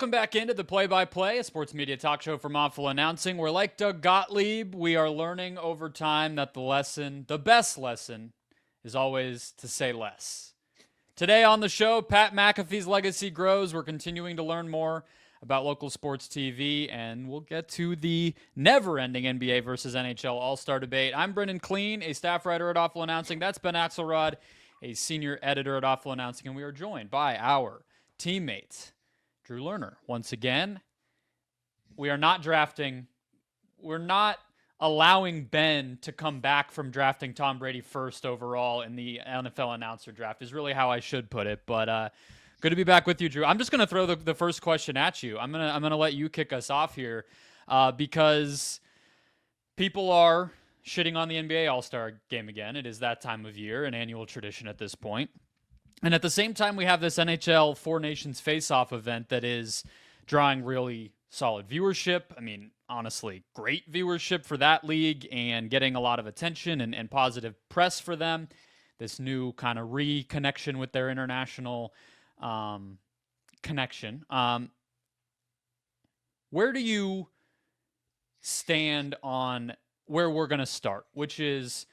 Welcome back into the Play-by-Play, a sports media talk show from Awful Announcing, where like Doug Gottlieb, we are learning over time that the best lesson, is always to say less. Today on the show, Pat McAfee's legacy grows. We're continuing to learn more about local sports TV, and we'll get to the never-ending NBA versus NHL All-Star debate. I'm Brendon Kleen, a staff writer at Awful Announcing. That's Ben Axelrod, a senior editor at Awful Announcing, and we are joined by our teammate, Drew Lerner. Once again, we are not drafting. We're not allowing Ben to come back from drafting Tom Brady first overall in the NFL announcer draft is really how I should put it. But good to be back with you, Drew. I'm just going to throw the first question at you. I'm gonna let you kick us off here because people are shitting on the NBA All-Star Game again. It is that time of year, an annual tradition at this point. And at the same time, we have this NHL Four Nations Face-Off event that is drawing really solid viewership. I mean, honestly, great viewership for that league and getting a lot of attention and positive press for them. This new kind of reconnection with their international connection. Where do you stand on where we're going to start, which is,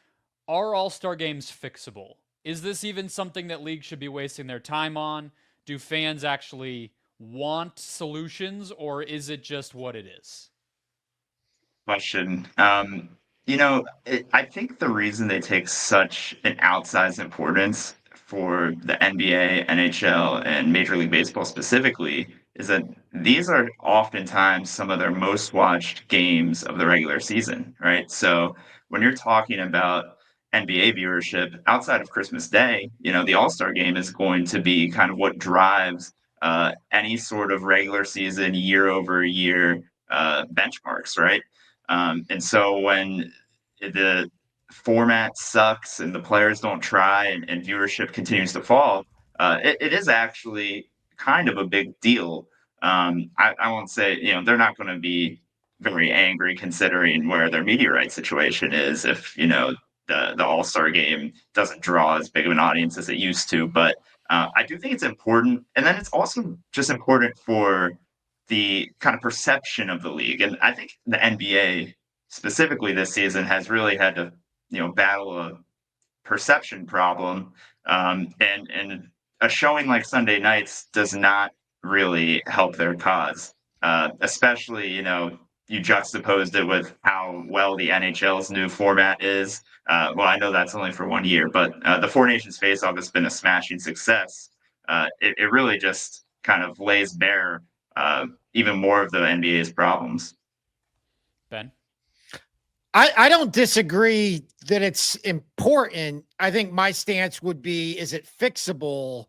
are All-Star games fixable? Is this even something that leagues should be wasting their time on? Do fans actually want solutions, or is it just what it is? Question. I think the reason they take such an outsized importance for the NBA, NHL, and Major League Baseball specifically is that these are oftentimes some of their most watched games of the regular season, right? So when you're talking about NBA viewership outside of Christmas Day, the All-Star game is going to be kind of what drives any sort of regular season year over year benchmarks, right? And so when the format sucks and the players don't try and viewership continues to fall, it is actually kind of a big deal. I won't say, they're not going to be very angry considering where their media rights situation is if, the All-Star game doesn't draw as big of an audience as it used to. But I do think it's important. And then it's also just important for the kind of perception of the league. And I think the NBA specifically this season has really had to, battle a perception problem. And a showing like Sunday nights does not really help their cause. Especially, you juxtaposed it with how well the NHL's new format is. Well, I know that's only for 1 year, but the Four Nations Face-Off has been a smashing success. It really just kind of lays bare even more of the NBA's problems. Ben? I don't disagree that it's important. I think my stance would be, is it fixable?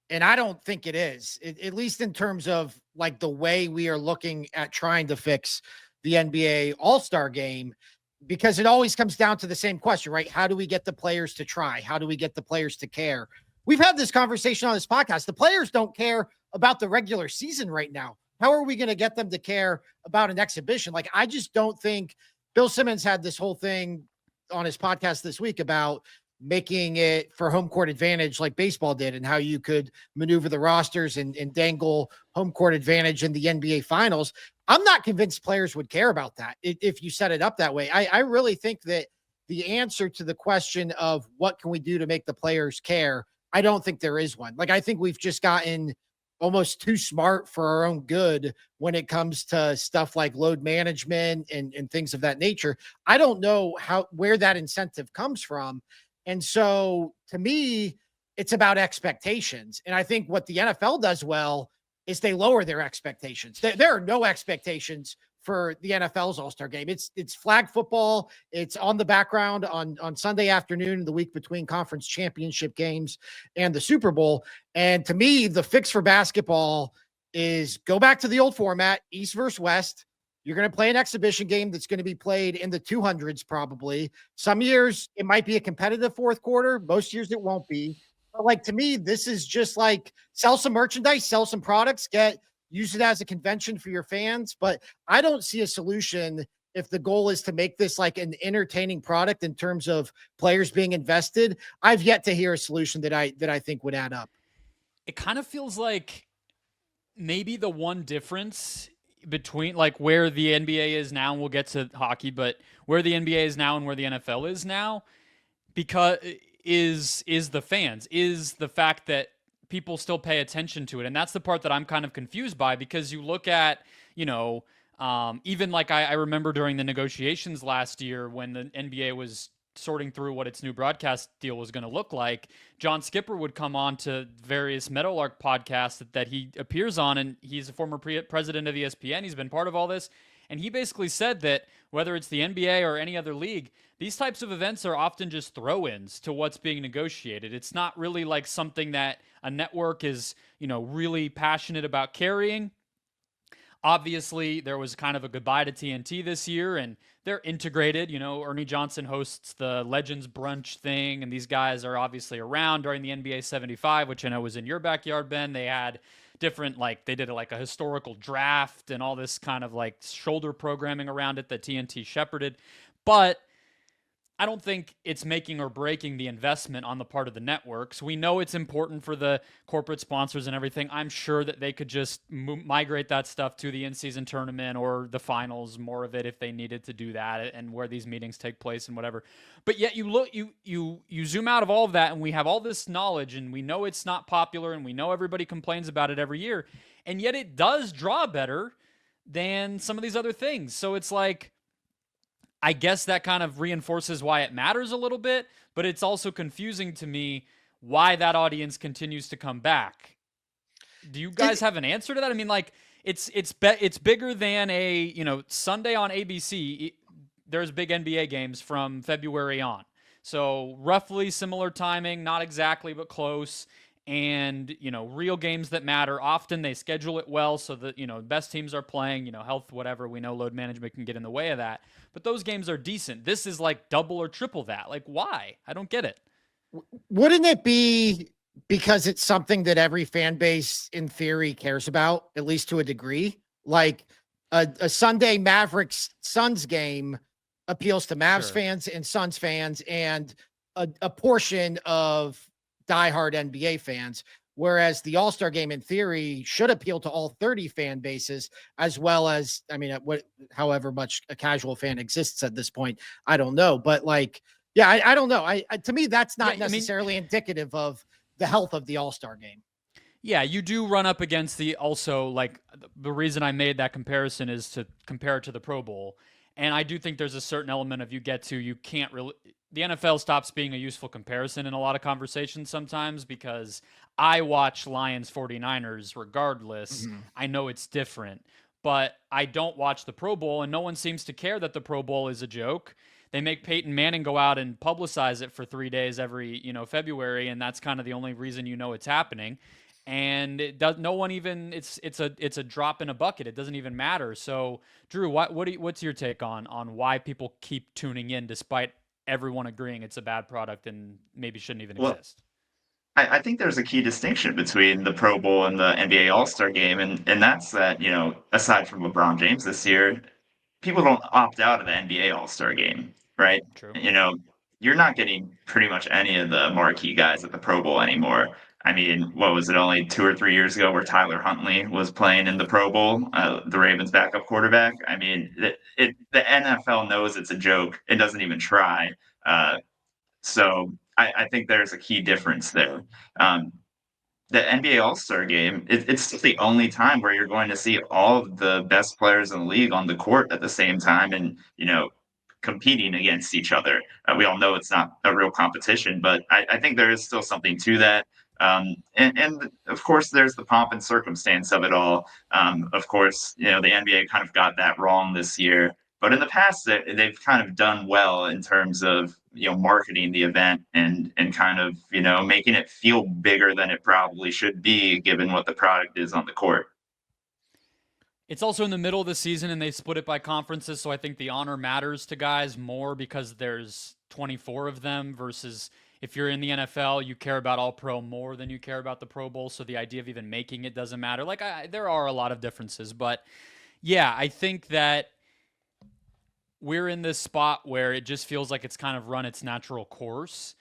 And I don't think it is, at least in terms of like the way we are looking at trying to fix the NBA All-Star game, because it always comes down to the same question, right? How do we get the players to try? How do we get the players to care? We've had this conversation on this podcast. The players don't care about the regular season right now. How are we going to get them to care about an exhibition? Like, I just don't think Bill Simmons had this whole thing on his podcast this week about making it for home court advantage like baseball did, and how you could maneuver the rosters and dangle home court advantage in the NBA finals. I'm not convinced players would care about that if you set it up that way. I really think that the answer to the question of what can we do to make the players care, I don't think there is one. Like, I think we've just gotten almost too smart for our own good when it comes to stuff like load management and things of that nature. I don't know where that incentive comes from. And so to me, it's about expectations. And I think what the NFL does well is they lower their expectations. There are no expectations for the NFL's All-Star game. It's flag football. It's on the background on Sunday afternoon, the week between conference championship games and the Super Bowl. And to me, the fix for basketball is go back to the old format, East versus West. You're going to play an exhibition game that's going to be played in the 200s probably. Some years it might be a competitive fourth quarter. Most years it won't be. But like, to me, this is just like sell some merchandise, sell some products, use it as a convention for your fans. But I don't see a solution if the goal is to make this like an entertaining product in terms of players being invested. I've yet to hear a solution that I think would add up. It kind of feels like maybe the one difference between like where the NBA is now, and we'll get to hockey, but where the NBA is now and where the NFL is now, because is the fans, is the fact that people still pay attention to it. And that's the part that I'm kind of confused by, because you look at, even like I remember during the negotiations last year when the NBA was sorting through what its new broadcast deal was going to look like, John Skipper would come on to various Meadowlark podcasts that he appears on, and he's a former president of ESPN. He's been part of all this. And he basically said that whether it's the NBA or any other league, these types of events are often just throw-ins to what's being negotiated. It's not really like something that a network is, really passionate about carrying. Obviously, there was kind of a goodbye to TNT this year, and they're integrated. Ernie Johnson hosts the Legends Brunch thing, and these guys are obviously around during the NBA 75, which I know was in your backyard, Ben. They had different, like, they did like a historical draft and all this kind of like shoulder programming around it that TNT shepherded. But I don't think it's making or breaking the investment on the part of the networks. We know it's important for the corporate sponsors and everything. I'm sure that they could just migrate that stuff to the in-season tournament or the finals, more of it if they needed to do that, and where these meetings take place and whatever. But yet you zoom out of all of that, and we have all this knowledge, and we know it's not popular, and we know everybody complains about it every year, and yet it does draw better than some of these other things. So it's like, I guess that kind of reinforces why it matters a little bit, but it's also confusing to me why that audience continues to come back. Do you guys have an answer to that? I mean, like, it's bigger than a, Sunday on ABC. There's big NBA games from February on. So roughly similar timing, not exactly, but close. And, real games that matter. Often they schedule it well so that, best teams are playing, health, whatever. We know load management can get in the way of that. But those games are decent. This is like double or triple that. Like, why? I don't get it. Wouldn't it be because it's something that every fan base in theory cares about, at least to a degree? Like a Sunday Mavericks Suns game appeals to Mavs fans and Suns fans, and a portion of diehard NBA fans, whereas the All-Star game in theory should appeal to all 30 fan bases, as well as, however much a casual fan exists at this point, I don't know. But like, yeah, I don't know. To me, that's not necessarily indicative of the health of the All-Star game. Yeah, you do run up against the reason I made that comparison is to compare it to the Pro Bowl. And I do think there's a certain element of you can't really, the NFL stops being a useful comparison in a lot of conversations sometimes, because I watch Lions 49ers regardless. Mm-hmm. I know it's different, but I don't watch the Pro Bowl, and no one seems to care that the Pro Bowl is a joke. They make Peyton Manning go out and publicize it for 3 days every, February, and that's kind of the only reason it's happening. And it does. No one even. It's a drop in a bucket. It doesn't even matter. So, Drew, what's your take on why people keep tuning in despite everyone agreeing it's a bad product and maybe shouldn't even exist? I think there's a key distinction between the Pro Bowl and the NBA All-Star game, and that's that, aside from LeBron James this year, people don't opt out of the NBA All-Star game, right? True. You're not getting pretty much any of the marquee guys at the Pro Bowl anymore. I mean, what was it, only 2 or 3 years ago where Tyler Huntley was playing in the Pro Bowl, the Ravens backup quarterback? I mean, the NFL knows it's a joke. It doesn't even try. So I think there's a key difference there. The NBA All-Star game, it's the only time where you're going to see all of the best players in the league on the court at the same time and, competing against each other. We all know it's not a real competition, but I think there is still something to that. And of course, there's the pomp and circumstance of it all. Of course, the NBA kind of got that wrong this year. But in the past, they've kind of done well in terms of, marketing the event and kind of, making it feel bigger than it probably should be given what the product is on the court. It's also in the middle of the season and they split it by conferences. So I think the honor matters to guys more because there's 24 of them versus if you're in the NFL, you care about All Pro more than you care about the Pro Bowl. So the idea of even making it doesn't matter. Like there are a lot of differences, but yeah, I think that we're in this spot where it just feels like it's kind of run its natural course.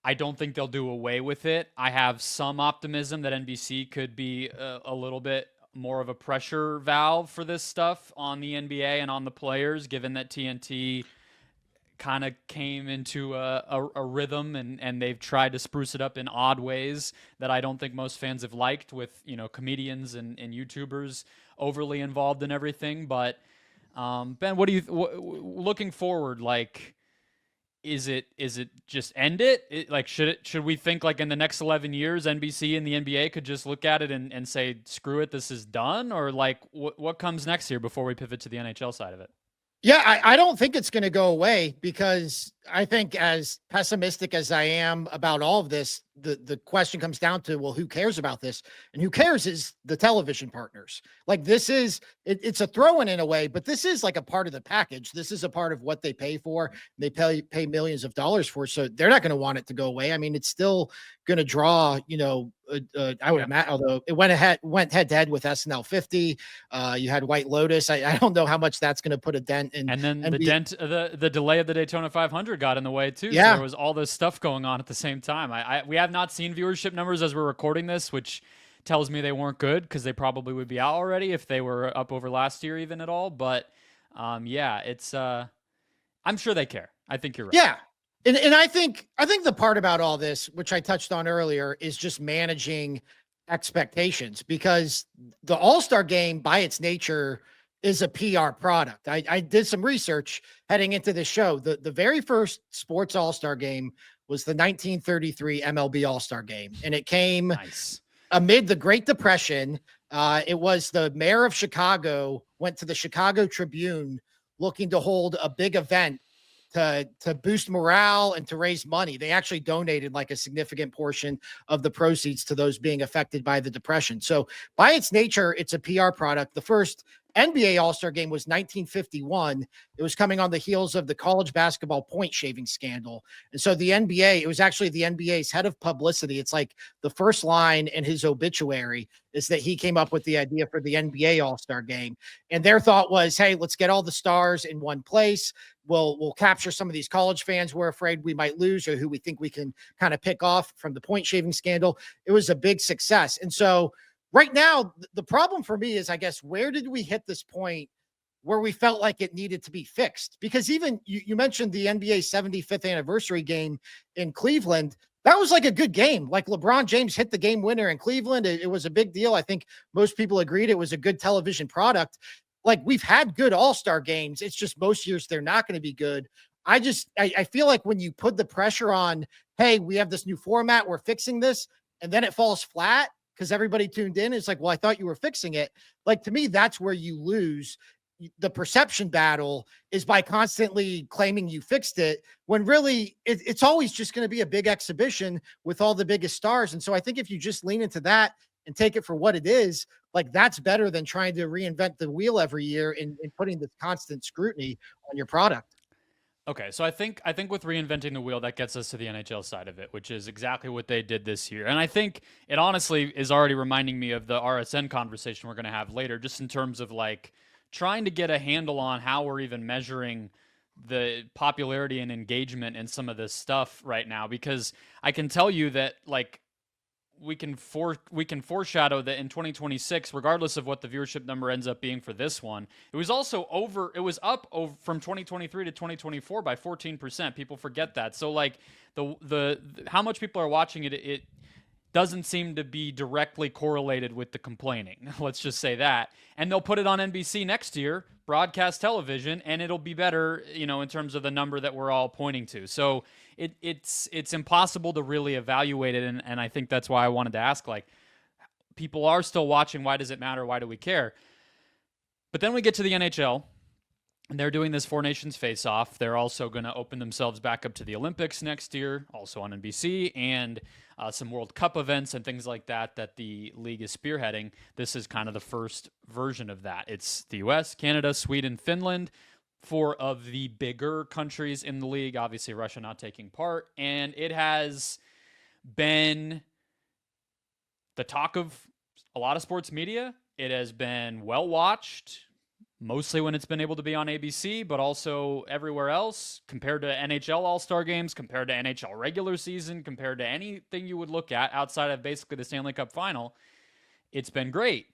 I don't think they'll do away with it. I have some optimism that NBC could be a little bit more of a pressure valve for this stuff on the NBA and on the players, given that TNT kind of came into a rhythm and they've tried to spruce it up in odd ways that I don't think most fans have liked, with, comedians and YouTubers overly involved in everything. But Ben, what do you looking forward, like, is it just end it? Like, should we think like in the next 11 years NBC and the NBA could just look at it and say, screw it, this is done? Or like what comes next here before we pivot to the NHL side of it? Yeah, I don't think it's going to go away, because I think, as pessimistic as I am about all of this, the question comes down to, well, who cares about this? And who cares is the television partners. Like, this is, it's a throw-in a way, but this is like a part of the package. This is a part of what they pay for. They pay millions of dollars for, so they're not going to want it to go away. I mean, it's still going to draw, I would imagine, although it went head to head with SNL 50. You had White Lotus. I don't know how much that's going to put a dent in. And then the delay of the Daytona 500 got in the way too. Yeah. So there was all this stuff going on at the same time. We have not seen viewership numbers as we're recording this, which tells me they weren't good, because they probably would be out already if they were up over last year even at all. But it's I'm sure they care. I think you're right. Yeah. And I think the part about all this, which I touched on earlier, is just managing expectations, because the All-Star game by its nature is a PR product. I did some research heading into this show. The very first sports All-Star game was the 1933 MLB All-Star game, and it came amid the Great Depression. It was the mayor of Chicago went to the Chicago Tribune looking to hold a big event to boost morale and to raise money. They actually donated like a significant portion of the proceeds to those being affected by the Depression. So by its nature, it's a PR product. The first NBA All-Star game was 1951. It was coming on the heels of the college basketball point shaving scandal. And so the NBA, it was actually the NBA's head of publicity. It's like the first line in his obituary is that he came up with the idea for the NBA All-Star game. And their thought was, hey, let's get all the stars in one place. We'll capture some of these college fans we're afraid we might lose, or who we think we can kind of pick off from the point shaving scandal. It was a big success. And so right now, the problem for me is, I guess, where did we hit this point where we felt like it needed to be fixed? Because even you mentioned the NBA 75th anniversary game in Cleveland. That was like a good game. Like, LeBron James hit the game winner in Cleveland. It was a big deal. I think most people agreed it was a good television product. Like, we've had good All-Star games. It's just most years they're not going to be good. I feel like when you put the pressure on, hey, we have this new format, we're fixing this, and then it falls flat because everybody tuned in, it's like, well, I thought you were fixing it. Like, to me, that's where you lose. The perception battle is by constantly claiming you fixed it, when really it's always just going to be a big exhibition with all the biggest stars. And so I think if you just lean into that and take it for what it is, like, that's better than trying to reinvent the wheel every year and putting this constant scrutiny on your product. Okay, so I think with reinventing the wheel, that gets us to the NHL side of it, which is exactly what they did this year. And I think it honestly is already reminding me of the RSN conversation we're going to have later, just in terms of like trying to get a handle on how we're even measuring the popularity and engagement in some of this stuff right now. Because I can tell you that, like, we can foreshadow that in 2026, regardless of what the viewership number ends up being for this one, it was up from 2023 to 2024 by 14%. People forget that. So like the how much people are watching it doesn't seem to be directly correlated with the complaining. Let's just say that. And they'll put it on NBC next year, broadcast television, and it'll be better, in terms of the number that we're all pointing to. So it's impossible to really evaluate it, and I think that's why I wanted to ask, like, people are still watching. Why does it matter? Why do we care? But then we get to the NHL, and they're doing this Four Nations face-off. They're also going to open themselves back up to the Olympics next year, also on NBC, and some World Cup events and things like that the league is spearheading. This is kind of the first version of that. It's the US, Canada, Sweden, Finland, four of the bigger countries in the league, obviously Russia not taking part. And it has been the talk of a lot of sports media. It has been well watched, mostly when it's been able to be on ABC, but also everywhere else, compared to NHL All-Star games, compared to NHL regular season, compared to anything you would look at outside of basically the Stanley Cup final. It's been great.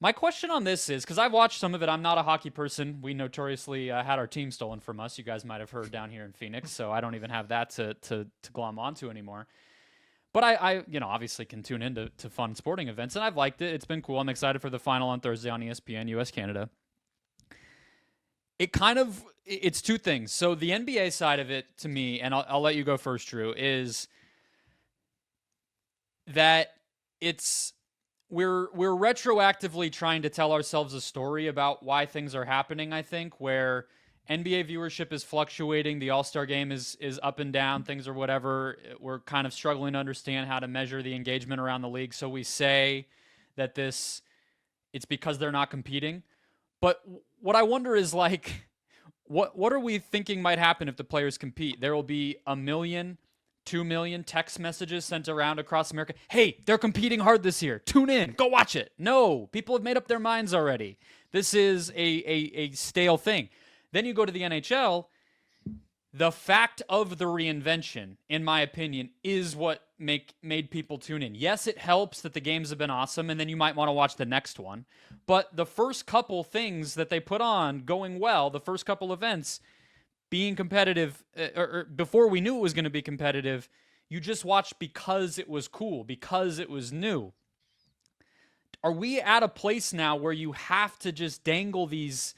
My question on this is, because I've watched some of it, I'm not a hockey person. We notoriously had our team stolen from us. You guys might have heard down here in Phoenix, so I don't even have that to glom onto anymore. But I obviously can tune into fun sporting events, and I've liked it. It's been cool. I'm excited for the final on Thursday on ESPN, US Canada. It's two things. So the NBA side of it, to me, and I'll let you go first, Drew, is that we're retroactively trying to tell ourselves a story about why things are happening, I think, where NBA viewership is fluctuating, the All-Star game is up and down, things or whatever. We're kind of struggling to understand how to measure the engagement around the league. So we say that it's because they're not competing. But what I wonder is, like, what are we thinking might happen if the players compete? There will be 1 million, 2 million text messages sent around across America. Hey, they're competing hard this year. Tune in. Go watch it. No, people have made up their minds already. This is a stale thing. Then you go to the NHL. The fact of the reinvention, in my opinion, is what made people tune in. Yes, it helps that the games have been awesome, and then you might want to watch the next one. But the first couple things that they put on going well, the first couple events being competitive, or before we knew it was going to be competitive, you just watched because it was cool, because it was new. Are we at a place now where you have to just dangle these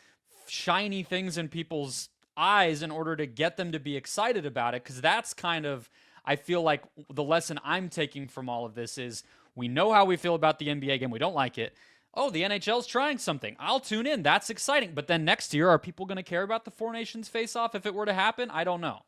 shiny things in people's eyes in order to get them to be excited about it? Because that's kind of, I feel like, the lesson I'm taking from all of this is we know how we feel about the NBA game. We don't like it. Oh, the NHL's trying something. I'll tune in. That's exciting. But then next year, are people going to care about the Four Nations face-off if it were to happen? I don't know.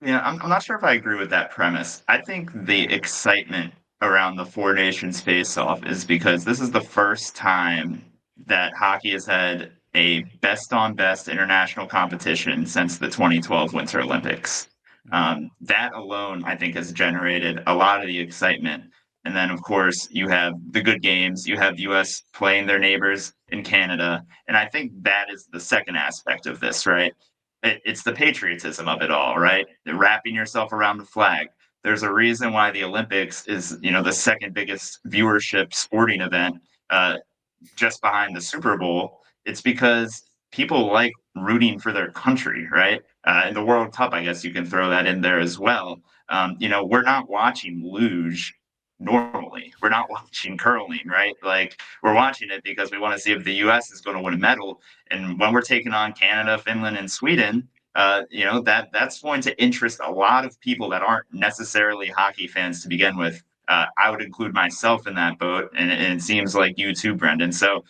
Yeah, I'm not sure if I agree with that premise. I think the excitement around the Four Nations face-off is because this is the first time that hockey has had a best-on-best international competition since the 2012 Winter Olympics. That alone, I think, has generated a lot of the excitement. And then, of course, you have the good games. You have US playing their neighbors in Canada. And I think that is the second aspect of this, right? It's the patriotism of it all, right? Wrapping yourself around the flag. There's a reason why the Olympics is, the second biggest viewership sporting event, just behind the Super Bowl. It's because people like rooting for their country, right? And the World Cup, I guess you can throw that in there as well. We're not watching luge normally. We're not watching curling, right? Like, we're watching it because we want to see if the U.S. is going to win a medal. And when we're taking on Canada, Finland, and Sweden, that's going to interest a lot of people that aren't necessarily hockey fans to begin with. I would include myself in that boat, and it seems like you too, Brendon. So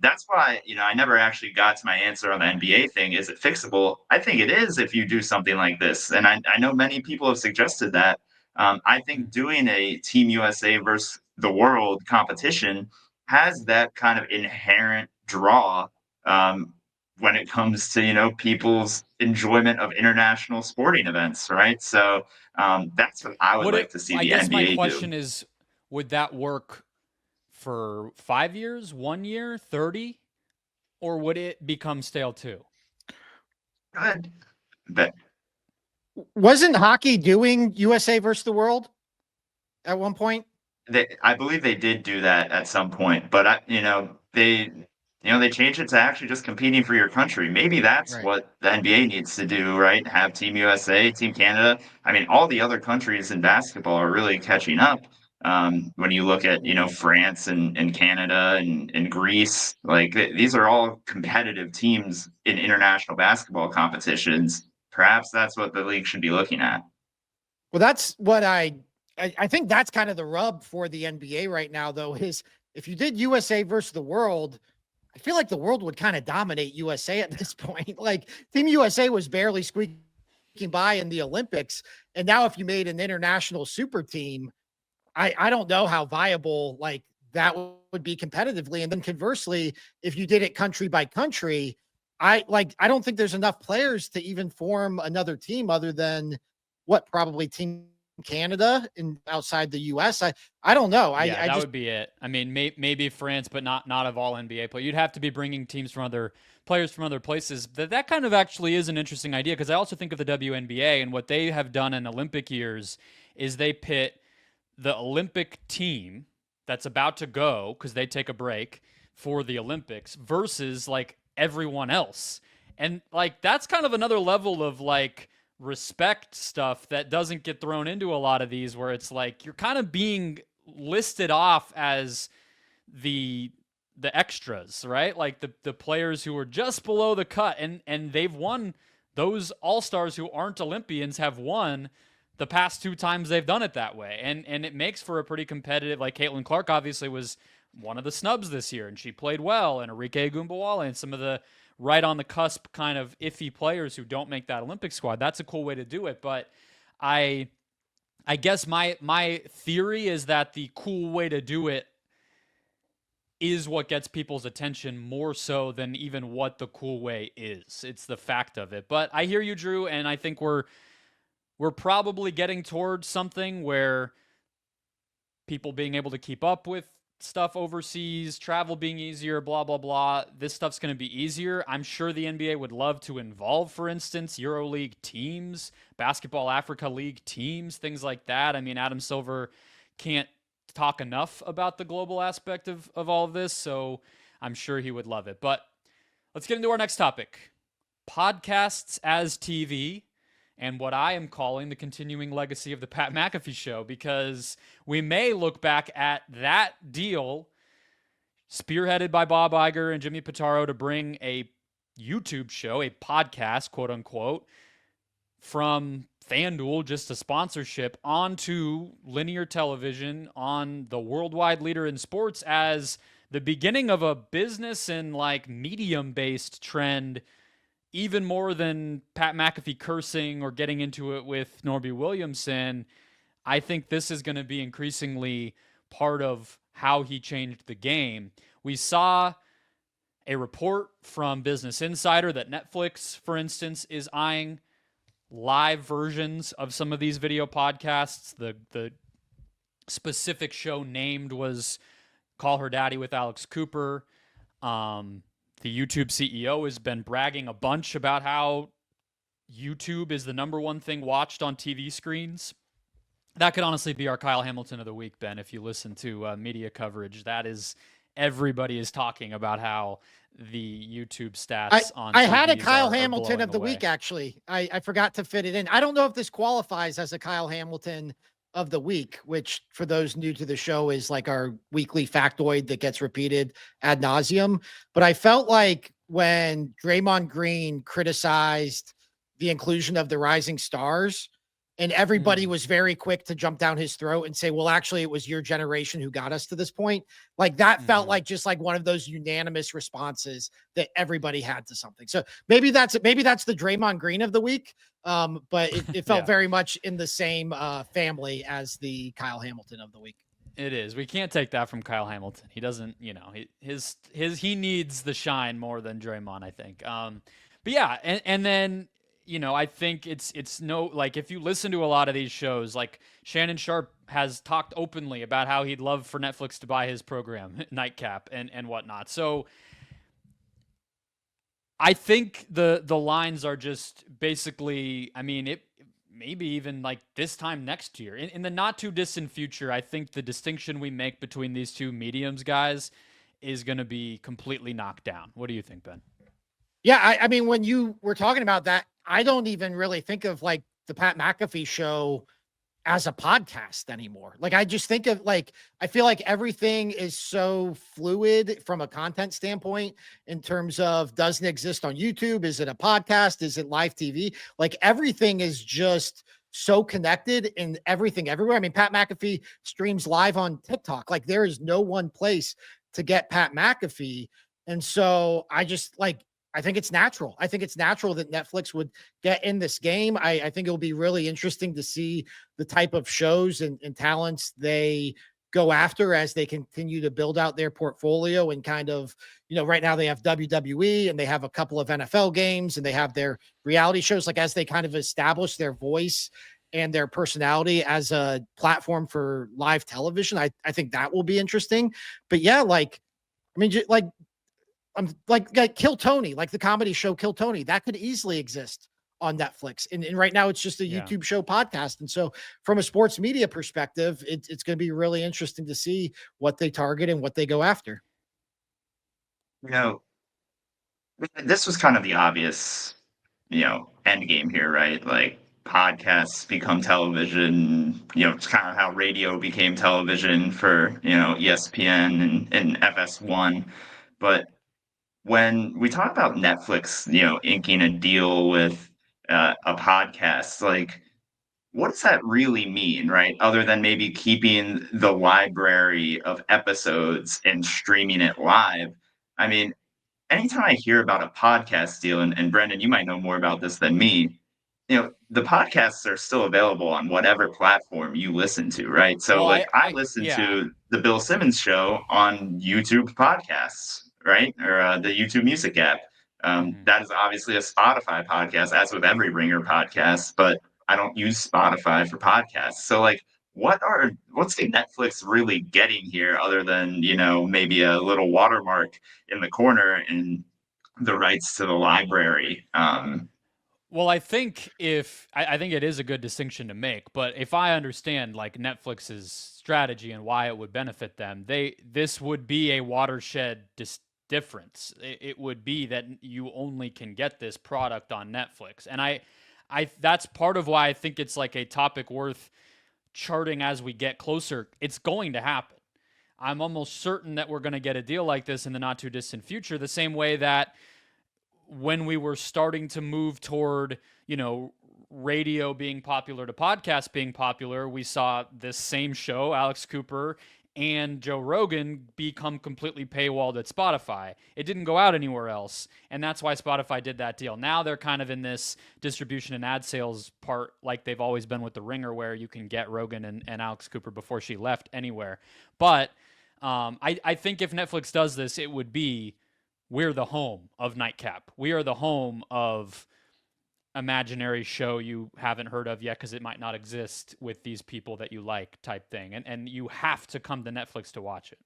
that's why, I never actually got to my answer on the NBA thing. Is it fixable? I think it is if you do something like this. And I know many people have suggested that. I think doing a Team USA versus the world competition has that kind of inherent draw when it comes to, people's enjoyment of international sporting events, right? So that's what I would like to see I the guess NBA my do. question is, would that work for 5 years, 1 year, 30, or would it become stale too? Good. But Wasn't hockey doing USA versus the world at one point? I believe they did do that at some point, but they changed it to actually just competing for your country. Maybe that's Right. what the NBA needs to do, right? Have Team USA, Team Canada. I mean, all the other countries in basketball are really catching up. When you look at, France and Canada and Greece, like these are all competitive teams in international basketball competitions. Perhaps that's what the league should be looking at. Well, that's what I think that's kind of the rub for the NBA right now, though, is if you did USA versus the world, I feel like the world would kind of dominate USA at this point. Like, Team USA was barely squeaking by in the Olympics. And now if you made an international super team, I don't know how viable like that would be competitively. And then conversely, if you did it country by country, I don't think there's enough players to even form another team other than probably Team Canada and outside the US. I don't know. Yeah, I that just would be it. I mean, maybe France, but not of all NBA play. You'd have to be bringing players from other places. That kind of actually is an interesting idea, because I also think of the WNBA, and what they have done in Olympic years is they pit the Olympic team that's about to go, because they take a break, for the Olympics versus like everyone else. And like that's kind of another level of like respect stuff that doesn't get thrown into a lot of these, where it's like you're kind of being listed off as the extras, right? Like the players who are just below the cut, and they've won. Those all-stars who aren't Olympians have won the past 2 times they've done it that way. And it makes for a pretty competitive, like Caitlin Clark obviously was one of the snubs this year, and she played well, and Arike Gumbawale and some of the right on the cusp kind of iffy players who don't make that Olympic squad. That's a cool way to do it. But I guess my theory is that the cool way to do it is what gets people's attention more so than even what the cool way is. It's the fact of it. But I hear you, Drew, and I think we're probably getting towards something where people being able to keep up with stuff overseas, travel being easier, blah, blah, blah. This stuff's going to be easier. I'm sure the NBA would love to involve, for instance, EuroLeague teams, Basketball Africa League teams, things like that. I mean, Adam Silver can't talk enough about the global aspect of all of this, so I'm sure he would love it. But let's get into our next topic. Podcasts as TV, and what I am calling the continuing legacy of the Pat McAfee show, because we may look back at that deal spearheaded by Bob Iger and Jimmy Pitaro to bring a YouTube show, a podcast, quote unquote, from FanDuel, just a sponsorship, onto linear television on the worldwide leader in sports as the beginning of a business and like medium-based trend, even more than Pat McAfee cursing or getting into it with Norby Williamson. I think this is going to be increasingly part of how he changed the game. We saw a report from Business Insider that Netflix, for instance, is eyeing live versions of some of these video podcasts. The specific show named was Call Her Daddy with Alex Cooper. The YouTube CEO has been bragging a bunch about how YouTube is the number one thing watched on TV screens. That could honestly be our Kyle Hamilton of the week, Ben, if you listen to media coverage. That is, everybody is talking about how the YouTube stats on I had a TVs Kyle are Hamilton of the blowing week, away. actually. I forgot to fit it in. I don't know if this qualifies as a Kyle Hamilton of the week, which for those new to the show is like our weekly factoid that gets repeated ad nauseum. But I felt like when Draymond Green criticized the inclusion of the rising stars, and everybody was very quick to jump down his throat and say, well, actually, it was your generation who got us to this point. Like that felt like just like one of those unanimous responses that everybody had to something. So maybe that's the Draymond Green of the week. But it felt very much in the same family as the Kyle Hamilton of the week. It is. We can't take that from Kyle Hamilton. He doesn't, he needs the shine more than Draymond, I think. But yeah, and then, I think it's no, like if you listen to a lot of these shows, like Shannon Sharp has talked openly about how he'd love for Netflix to buy his program, Nightcap and whatnot. So I think the lines are just basically, I mean, it maybe even like this time next year. In the not too distant future, I think the distinction we make between these two mediums guys is going to be completely knocked down. What do you think, Ben? Yeah, I mean, when you were talking about that, I don't even really think of like the Pat McAfee show as a podcast anymore. Like, I just think of like, I feel like everything is so fluid from a content standpoint in terms of doesn't exist on YouTube. Is it a podcast? Is it live TV? Like everything is just so connected and everything everywhere. I mean, Pat McAfee streams live on TikTok. Like there is no one place to get Pat McAfee. And so I just like, I think it's natural. I think it's natural that Netflix would get in this game. I think it'll be really interesting to see the type of shows and talents they go after as they continue to build out their portfolio and kind of, right now they have WWE and they have a couple of NFL games and they have their reality shows. Like as they kind of establish their voice and their personality as a platform for live television, I think that will be interesting. But yeah, like, I mean, like Kill Tony, like the comedy show Kill Tony, that could easily exist on Netflix. And right now it's just a YouTube show podcast. And so from a sports media perspective, it's going to be really interesting to see what they target and what they go after. You know, this was kind of the obvious, end game here, right? Like podcasts become television, it's kind of how radio became television for, ESPN and FS1. But when we talk about Netflix, inking a deal with a podcast, like what does that really mean, right? Other than maybe keeping the library of episodes and streaming it live. I mean, anytime I hear about a podcast deal, and Brendan, you might know more about this than me, the podcasts are still available on whatever platform you listen to, right? So, Well, like, I listen yeah. to the Bill Simmons show on YouTube podcasts, right? Or the YouTube Music app. Mhm. That is obviously a Spotify podcast, as with every Ringer podcast, but I don't use Spotify for podcasts. So, like, what's the Netflix really getting here other than, maybe a little watermark in the corner and the rights to the library? Well, I think I think it is a good distinction to make, but if I understand like Netflix's strategy and why it would benefit them, this would be a watershed difference. It would be that you only can get this product on Netflix, and I that's part of why I think it's like a topic worth charting as we get closer. It's going to happen. I'm almost certain that we're going to get a deal like this in the not too distant future, the same way that when we were starting to move toward, radio being popular to podcasts being popular, we saw this same show, Alex Cooper and Joe Rogan, become completely paywalled at Spotify. It didn't go out anywhere else. And that's why Spotify did that deal. Now they're kind of in this distribution and ad sales part, like they've always been with The Ringer, where you can get Rogan and Alex Cooper before she left anywhere. But I think if Netflix does this, it would be, we're the home of Nightcap. We are the home of imaginary show you haven't heard of yet because it might not exist with these people that you like, type thing. And you have to come to Netflix to watch it.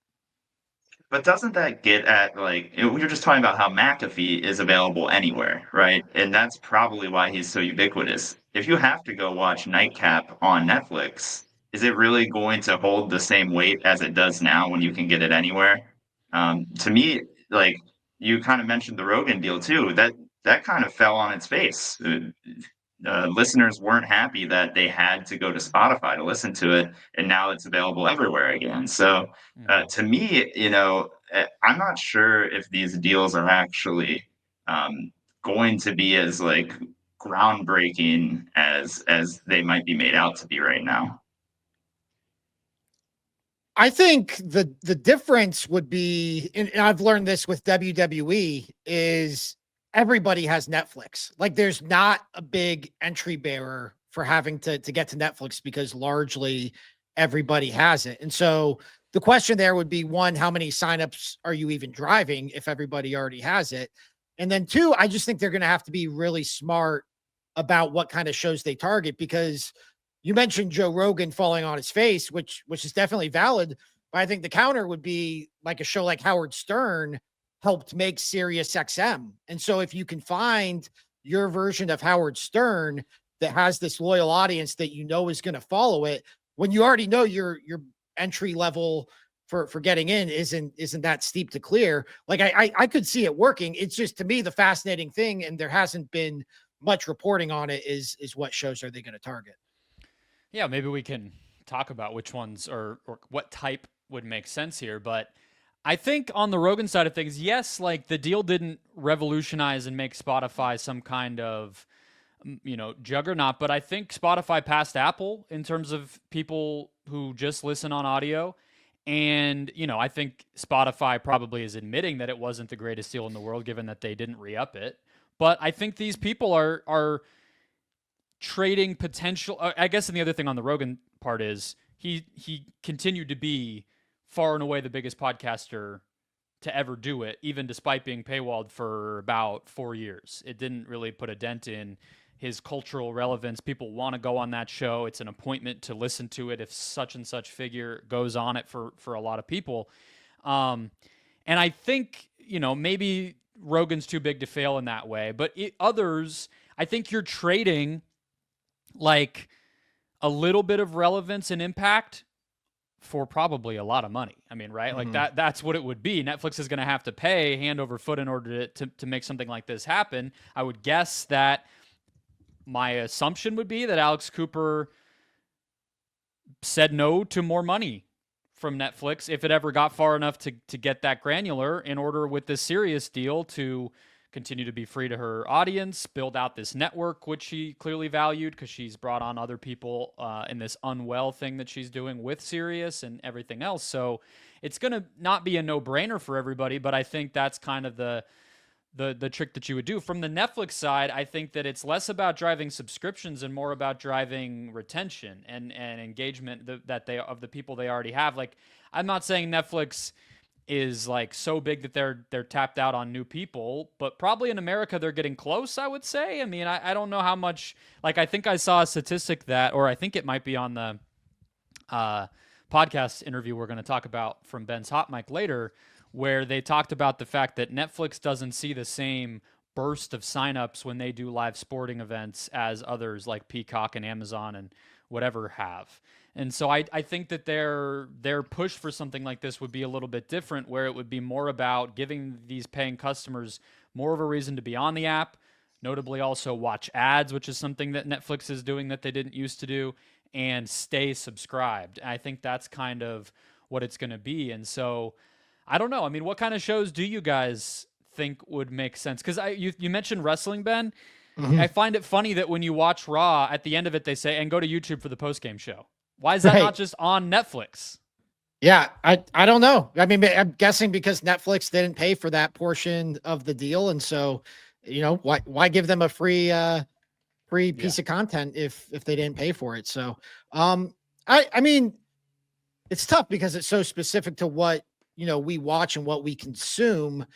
But doesn't that get at, like, we were just talking about how McAfee is available anywhere, right? And that's probably why he's so ubiquitous. If you have to go watch Nightcap on Netflix, is it really going to hold the same weight as it does now when you can get it anywhere? To me, like, you kind of mentioned the Rogan deal too. That kind of fell on its face. Listeners weren't happy that they had to go to Spotify to listen to it, and now it's available everywhere again. So, Mm-hmm. to me, I'm not sure if these deals are actually going to be as like groundbreaking as they might be made out to be right now. I think the difference would be, and I've learned this with WWE, is everybody has Netflix. Like there's not a big entry barrier for having to get to Netflix because largely everybody has it. And so the question there would be, one, how many signups are you even driving if everybody already has it? And then two, I just think they're going to have to be really smart about what kind of shows they target, because you mentioned Joe Rogan falling on his face, which is definitely valid. But I think the counter would be like a show like Howard Stern helped make Sirius XM. And so if you can find your version of Howard Stern that has this loyal audience that you know is going to follow it, when you already know your entry level for getting in isn't that steep to clear. Like I could see it working. It's just, to me, the fascinating thing, and there hasn't been much reporting on it, is what shows are they going to target? Yeah, maybe we can talk about which ones or what type would make sense here. But I think on the Rogan side of things, yes, like the deal didn't revolutionize and make Spotify some kind of, juggernaut. But I think Spotify passed Apple in terms of people who just listen on audio. And, I think Spotify probably is admitting that it wasn't the greatest deal in the world, given that they didn't re-up it. But I think these people are trading potential. I guess, and the other thing on the Rogan part is he continued to be far and away the biggest podcaster to ever do it, even despite being paywalled for about 4 years. It didn't really put a dent in his cultural relevance. People want to go on that show. It's an appointment to listen to it if such and such figure goes on it for a lot of people. And I think, maybe Rogan's too big to fail in that way, but others, I think you're trading like a little bit of relevance and impact for probably a lot of money. I mean, right? Like Mhm. that's what it would be. Netflix is going to have to pay hand over foot in order to make something like this happen. I would guess that my assumption would be that Alex Cooper said no to more money from Netflix if it ever got far enough to get that granular in order with this serious deal to continue to be free to her audience, build out this network, which she clearly valued because she's brought on other people in this unwell thing that she's doing with Sirius and everything else. So it's going to not be a no-brainer for everybody, but I think that's kind of the trick that you would do. From the Netflix side, I think that it's less about driving subscriptions and more about driving retention and engagement that they of the people they already have. Like, I'm not saying Netflix is like so big that they're tapped out on new people, but probably in America they're getting close, I would say. I mean, I don't know how much. Like, I think I saw a statistic that, or I think it might be on the podcast interview we're going to talk about from Ben's Hot Mic later, where they talked about the fact that Netflix doesn't see the same burst of signups when they do live sporting events as others like Peacock and Amazon and whatever have. And so I think that their push for something like this would be a little bit different, where it would be more about giving these paying customers more of a reason to be on the app, notably also watch ads, which is something that Netflix is doing that they didn't used to do, and stay subscribed. And I think that's kind of what it's going to be. And so I don't know. I mean, what kind of shows do you guys think would make sense? Because you mentioned wrestling, Ben. I Mhm. find it funny that when you watch Raw, at the end of it, they say, and go to YouTube for the post-game show. Why is that not Right. just on Netflix? Yeah, I don't know. I mean, I'm guessing because Netflix didn't pay for that portion of the deal, and so, why give them a free Yeah. piece of content if they didn't pay for it? So, I mean, it's tough because it's so specific to what we watch and what we consume.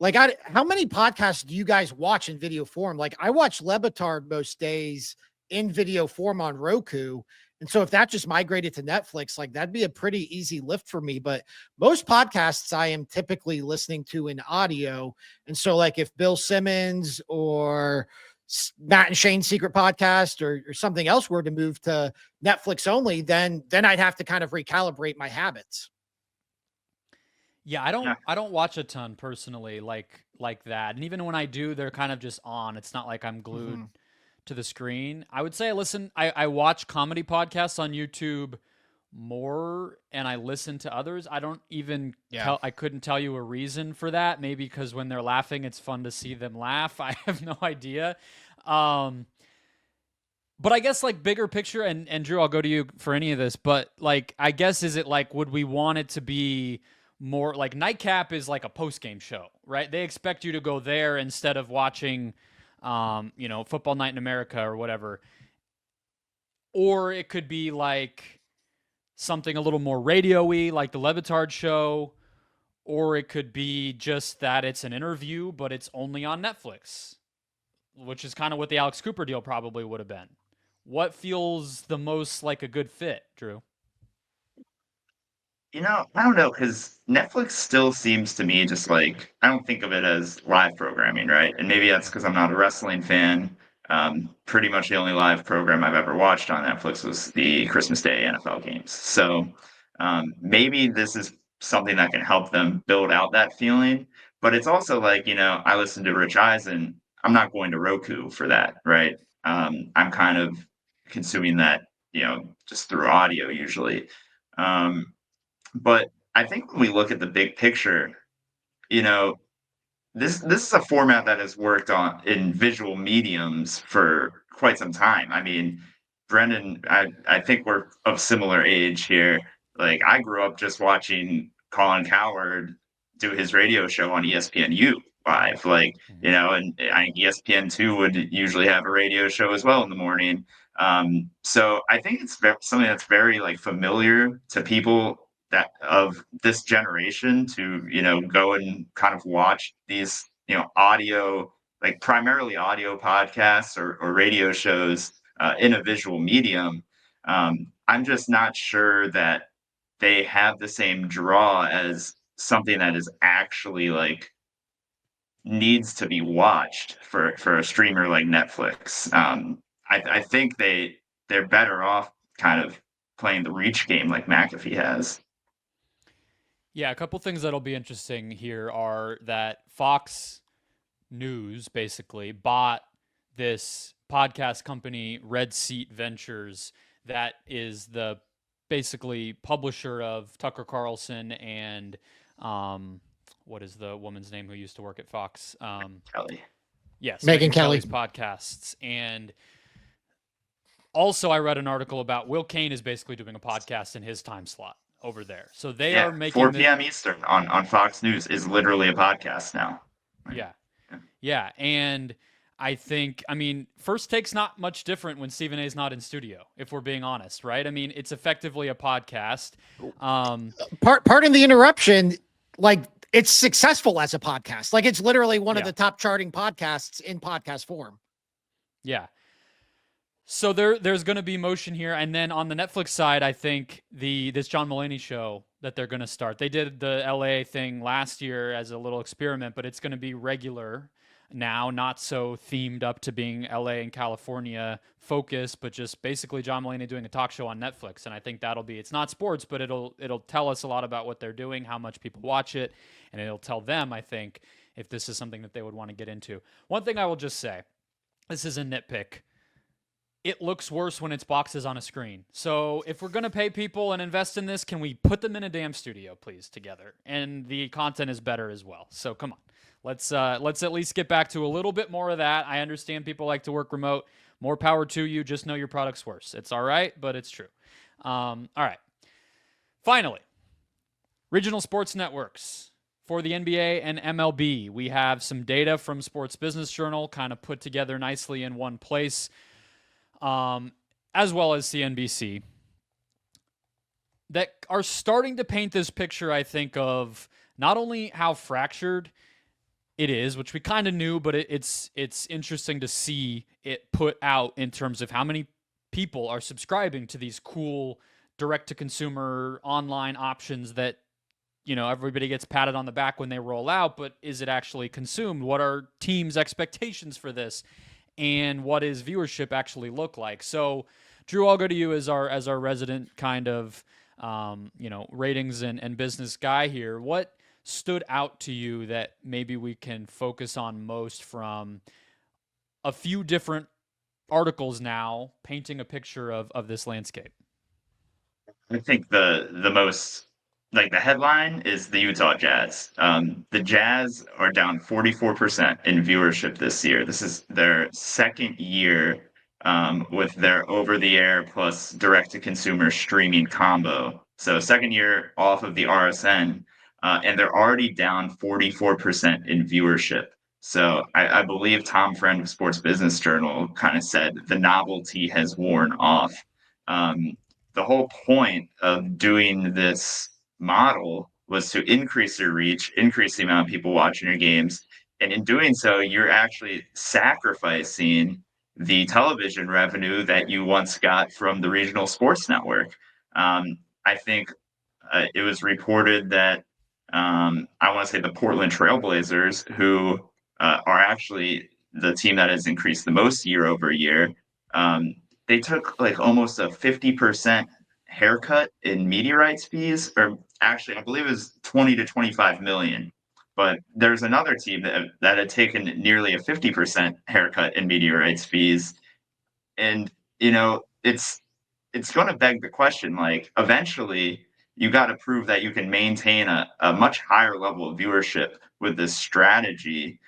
Like, how many podcasts do you guys watch in video form? Like, I watch Lebitard most days in video form on Roku. And so if that just migrated to Netflix, like that'd be a pretty easy lift for me. But most podcasts I am typically listening to in audio. And so, like, if Bill Simmons or Matt and Shane's secret podcast or something else were to move to Netflix only, then I'd have to kind of recalibrate my habits. Yeah, I don't watch a ton personally like that. And even when I do, they're kind of just on. It's not like I'm glued Mhm. to the screen. I would say I watch comedy podcasts on YouTube more and I listen to others. I don't even Yeah. I couldn't tell you a reason for that. Maybe because when they're laughing, it's fun to see them laugh. I have no idea. Um, but I guess like bigger picture and Drew, I'll go to you for any of this, but like I guess is it like would we want it to be more like Nightcap is like a post game show, right? They expect you to go there instead of watching Football Night in America or whatever. Or it could be like something a little more radio-y, like the Levitard show, or it could be just that it's an interview, but it's only on Netflix, which is kind of what the Alex Cooper deal probably would have been. What feels the most like a good fit, Drew? I don't know because Netflix still seems to me just like I don't think of it as live programming, right? And maybe that's because I'm not a wrestling fan. Pretty much the only live program I've ever watched on Netflix was the Christmas Day NFL games. So maybe this is something that can help them build out that feeling. But it's also like, I listen to Rich Eisen. I'm not going to Roku for that, right? I'm kind of consuming that, just through audio usually. Um, but I think when we look at the big picture, you know, this is a format that has worked on in visual mediums for quite some time. I mean, Brendan, I think we're of similar age here. Like I grew up just watching Colin Cowherd do his radio show on ESPNU live. Like, and I think ESPN2 would usually have a radio show as well in the morning. So I think it's something that's very like familiar to people that of this generation to go and kind of watch these audio, like primarily audio podcasts or radio shows in a visual medium. I'm just not sure that they have the same draw as something that is actually like needs to be watched for a streamer like Netflix. I think they're better off kind of playing the reach game like McAfee has. Yeah, a couple things that'll be interesting here are that Fox News basically bought this podcast company, Red Seat Ventures, that is the basically publisher of Tucker Carlson and what is the woman's name who used to work at Fox? Kelly. Yes, Megyn Kelly. Kelly's podcasts. And also, I read an article about Will Cain is basically doing a podcast in his time slot over there. So they are making 4 p.m. Eastern on Fox News is literally a podcast now. Yeah. And I think, First Take's not much different when Stephen A is not in studio, if we're being honest, right? I mean, it's effectively a podcast. Pardon the interruption. Like, it's successful as a podcast. Like, it's literally one of the top charting podcasts in podcast form. Yeah. So there's going to be motion here. And then on the Netflix side, I think this John Mulaney show that they're going to start. They did the LA thing last year as a little experiment, but it's going to be regular now, not so themed up to being LA and California focused, but just basically John Mulaney doing a talk show on Netflix. And I think it's not sports, but it'll tell us a lot about what they're doing, how much people watch it, and it'll tell them, I think, if this is something that they would want to get into. One thing I will just say, this is a nitpick. It looks worse when it's boxes on a screen. So if we're going to pay people and invest in this, can we put them in a damn studio, please, together? And the content is better as well. So come on. Let's at least get back to a little bit more of that. I understand people like to work remote. More power to you. Just know your product's worse. It's all right, but it's true. All right. Finally, regional sports networks. For the NBA and MLB, we have some data from Sports Business Journal kind of put together nicely in one place. As well as CNBC, that are starting to paint this picture, I think, of not only how fractured it is, which we kind of knew, but it's interesting to see it put out in terms of how many people are subscribing to these cool direct-to-consumer online options that, everybody gets patted on the back when they roll out, but is it actually consumed? What are teams' expectations for this? And what does viewership actually look like? So, Drew, I'll go to you as our resident kind of, ratings and business guy here. What stood out to you that maybe we can focus on most from a few different articles now painting a picture of this landscape? I think the most, like, the headline is the Utah Jazz. The Jazz are down 44% in viewership this year. This is their second year with their over-the-air plus direct-to-consumer streaming combo. So second year off of the RSN, and they're already down 44% in viewership. So I believe Tom Friend of Sports Business Journal kind of said the novelty has worn off. The whole point of doing this model was to increase your reach, increase the amount of people watching your games. And in doing so, you're actually sacrificing the television revenue that you once got from the regional sports network. I think it was reported that I want to say the Portland Trailblazers, who are actually the team that has increased the most year over year, they took like almost a 50% haircut in media rights fees, or actually, I believe it was 20 to 25 million. But there's another team that had taken nearly a 50% haircut in media rights fees. And, it's going to beg the question, like, eventually you got to prove that you can maintain a much higher level of viewership with this strategy,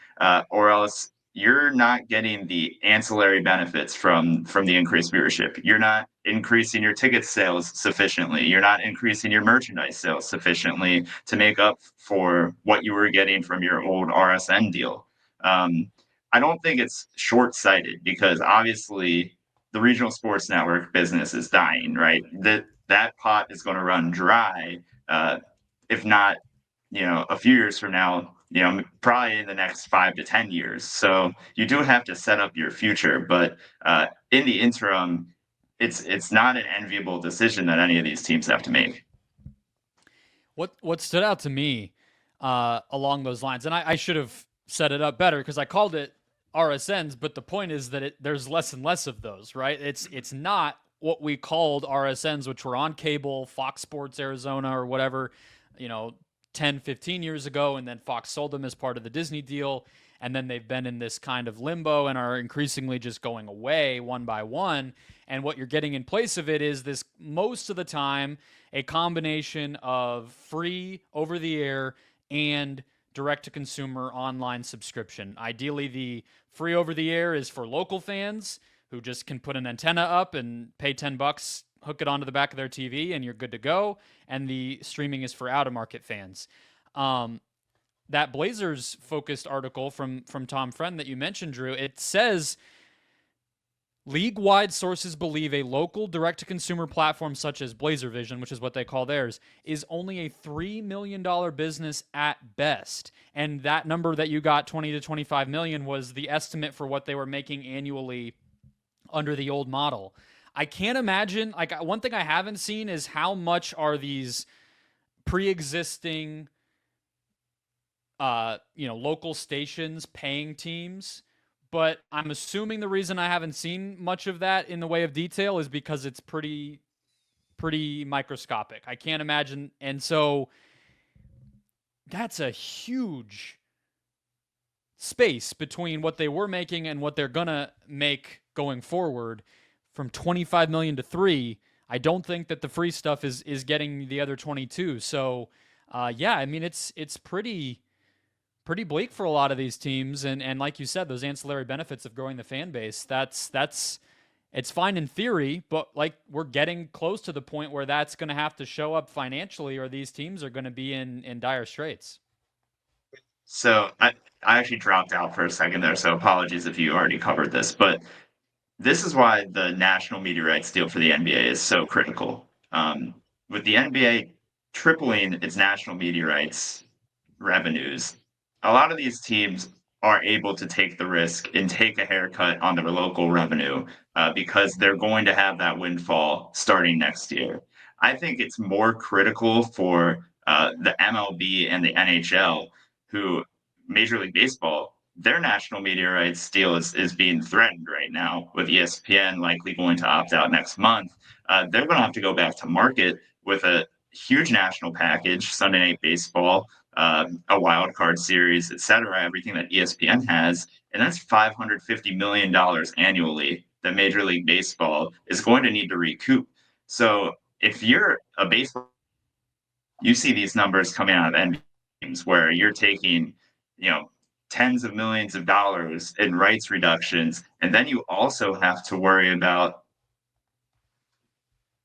or else you're not getting the ancillary benefits from the increased viewership. You're not increasing your ticket sales sufficiently. You're not increasing your merchandise sales sufficiently to make up for what you were getting from your old RSN deal. I don't think it's short-sighted, because obviously the regional sports network business is dying, right? That pot is going to run dry, if not, a few years from now, probably in the next 5 to 10 years. So you do have to set up your future, but in the interim, it's not an enviable decision that any of these teams have to make. What stood out to me along those lines, and I should have set it up better because I called it RSNs, but the point is that there's less and less of those, right? It's not what we called RSNs, which were on cable, Fox Sports Arizona or whatever, 10, 15 years ago, and then Fox sold them as part of the Disney deal. And then they've been in this kind of limbo and are increasingly just going away one by one. And what you're getting in place of it is this, most of the time, a combination of free over the air and direct to consumer online subscription. Ideally, the free over the air is for local fans who just can put an antenna up and pay $10, hook it onto the back of their TV, and you're good to go. And the streaming is for out of market fans. That Blazers focused article from Tom Friend that you mentioned, Drew, it says league-wide sources believe a local direct-to-consumer platform such as Blazer Vision, which is what they call theirs, is only a $3 million business at best. And that number that you got, 20 to 25 million, was the estimate for what they were making annually under the old model. I can't imagine, like, one thing I haven't seen is how much are these pre-existing local stations paying teams, but I'm assuming the reason I haven't seen much of that in the way of detail is because it's pretty microscopic. I can't imagine. And so that's a huge space between what they were making and what they're going to make going forward. From 25 million to 3, I don't think that the free stuff is getting the other 22. So, it's pretty bleak for a lot of these teams. And like you said, those ancillary benefits of growing the fan base, it's fine in theory, but like we're getting close to the point where that's going to have to show up financially, or these teams are going to be in dire straits. So I actually dropped out for a second there, so apologies if you already covered this, but this is why the national media rights deal for the NBA is so critical. With the NBA tripling its national media rights revenues, a lot of these teams are able to take the risk and take a haircut on their local revenue because they're going to have that windfall starting next year. I think it's more critical for the MLB and the NHL, who Major League Baseball, their national media rights deal is being threatened right now with ESPN likely going to opt out next month. They're going to have to go back to market with a huge national package, Sunday Night Baseball, a wild card series, etc., everything that ESPN has, and that's $550 million annually that Major League Baseball is going to need to recoup. So if you're a baseball, you see these numbers coming out of NBA games where you're taking, tens of millions of dollars in rights reductions, and then you also have to worry about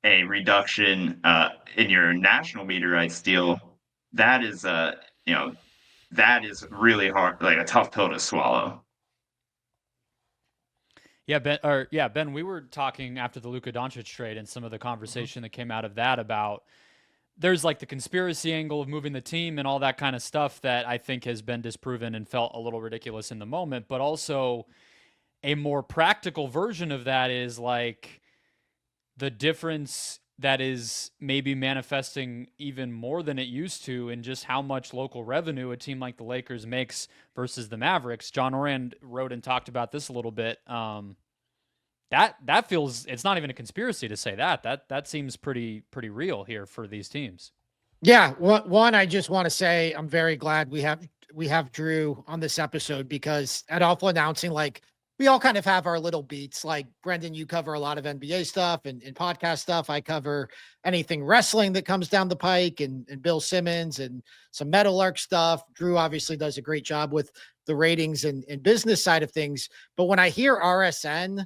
a reduction in your national media rights deal. That is that is really hard, like a tough pill to swallow. Yeah, Ben, we were talking after the Luka Doncic trade and some of the conversation that came out of that about there's like the conspiracy angle of moving the team and all that kind of stuff that I think has been disproven and felt a little ridiculous in the moment, but also a more practical version of that is like the difference that is maybe manifesting even more than it used to in just how much local revenue a team like the Lakers makes versus the Mavericks. John Oran wrote and talked about this a little bit. That feels, it's not even a conspiracy to say that seems pretty real here for these teams. Yeah. One, I just want to say, I'm very glad we have Drew on this episode, because at Awful Announcing, like, we all kind of have our little beats. Like, Brendon, you cover a lot of NBA stuff and podcast stuff. I cover anything wrestling that comes down the pike, and Bill Simmons and some Meadowlark stuff. Drew obviously does a great job with the ratings and business side of things. But when I hear RSN,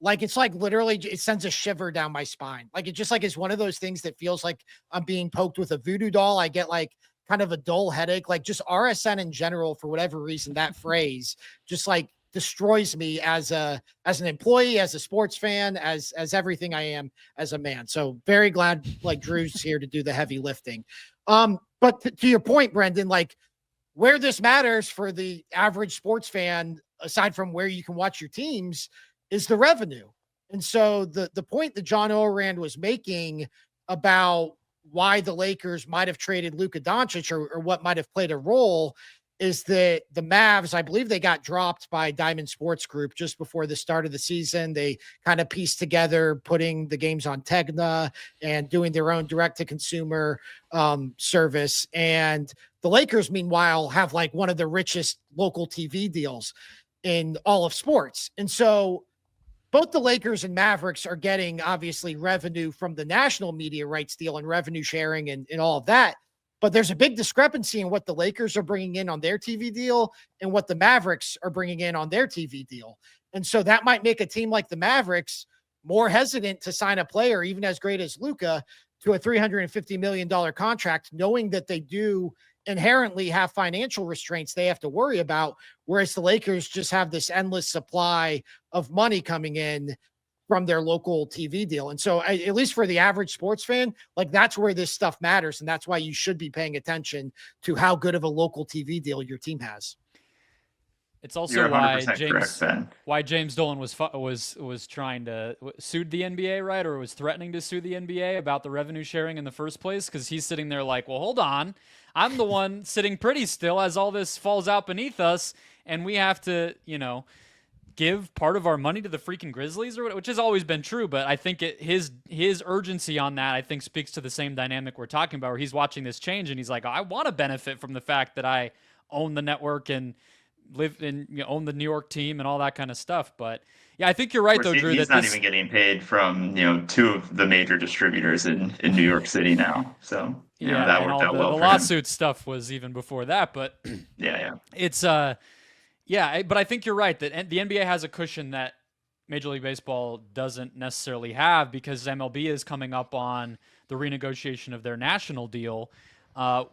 like, it's like literally it sends a shiver down my spine. Like, it just like is one of those things that feels like I'm being poked with a voodoo doll. I get like kind of a dull headache. Like, just RSN in general, for whatever reason, that phrase just like destroys me as an employee, as a sports fan, as everything I am as a man. So very glad like Drew's here to do the heavy lifting. But to your point, Brendon, like, where this matters for the average sports fan, aside from where you can watch your teams, is the revenue. And so the point that John Oran was making about why the Lakers might have traded Luka Doncic, or what might have played a role, is that the Mavs, I believe they got dropped by Diamond Sports Group just before the start of the season. They kind of pieced together putting the games on Tegna and doing their own direct-to-consumer service. And the Lakers, meanwhile, have like one of the richest local TV deals in all of sports. And so both the Lakers and Mavericks are getting obviously revenue from the national media rights deal and revenue sharing and all of that. But there's a big discrepancy in what the Lakers are bringing in on their TV deal and what the Mavericks are bringing in on their TV deal. And so that might make a team like the Mavericks more hesitant to sign a player, even as great as Luka, to a $350 million contract, knowing that they do inherently have financial restraints they have to worry about, whereas the Lakers just have this endless supply of money coming in from their local TV deal. And so at least for the average sports fan, like that's where this stuff matters. And that's why you should be paying attention to how good of a local TV deal your team has. It's also why James Dolan was trying to sue the NBA, right? Or was threatening to sue the NBA about the revenue sharing in the first place. Cause he's sitting there like, well, hold on. I'm the one sitting pretty still as all this falls out beneath us. And we have to, give part of our money to the freaking Grizzlies, which has always been true. But I think his urgency on that, I think, speaks to the same dynamic we're talking about, where he's watching this change and he's like, I want to benefit from the fact that I own the network and live in, own the New York team and all that kind of stuff. But yeah, I think you're right though, Drew. He's not even getting paid from, two of the major distributors in New York City now. So that worked out well. The lawsuit stuff was even before that, but yeah, it's yeah, but I think you're right that the NBA has a cushion that Major League Baseball doesn't necessarily have, because MLB is coming up on the renegotiation of their national deal. How,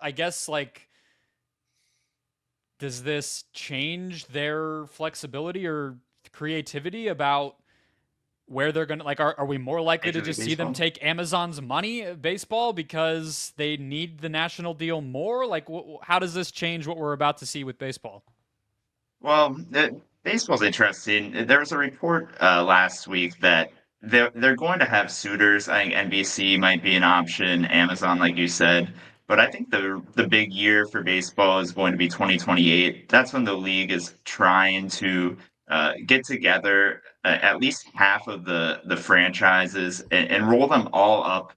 I guess, like, does this change their flexibility or creativity about where they're going to, like, are we more likely to just see them take Amazon's money, baseball, because they need the national deal more? Like, how does this change what we're about to see with baseball? Well, baseball's interesting. There was a report last week that they're going to have suitors. I think NBC might be an option, Amazon, like you said. But I think the big year for baseball is going to be 2028. That's when the league is trying to get together at least half of the franchises and roll them all up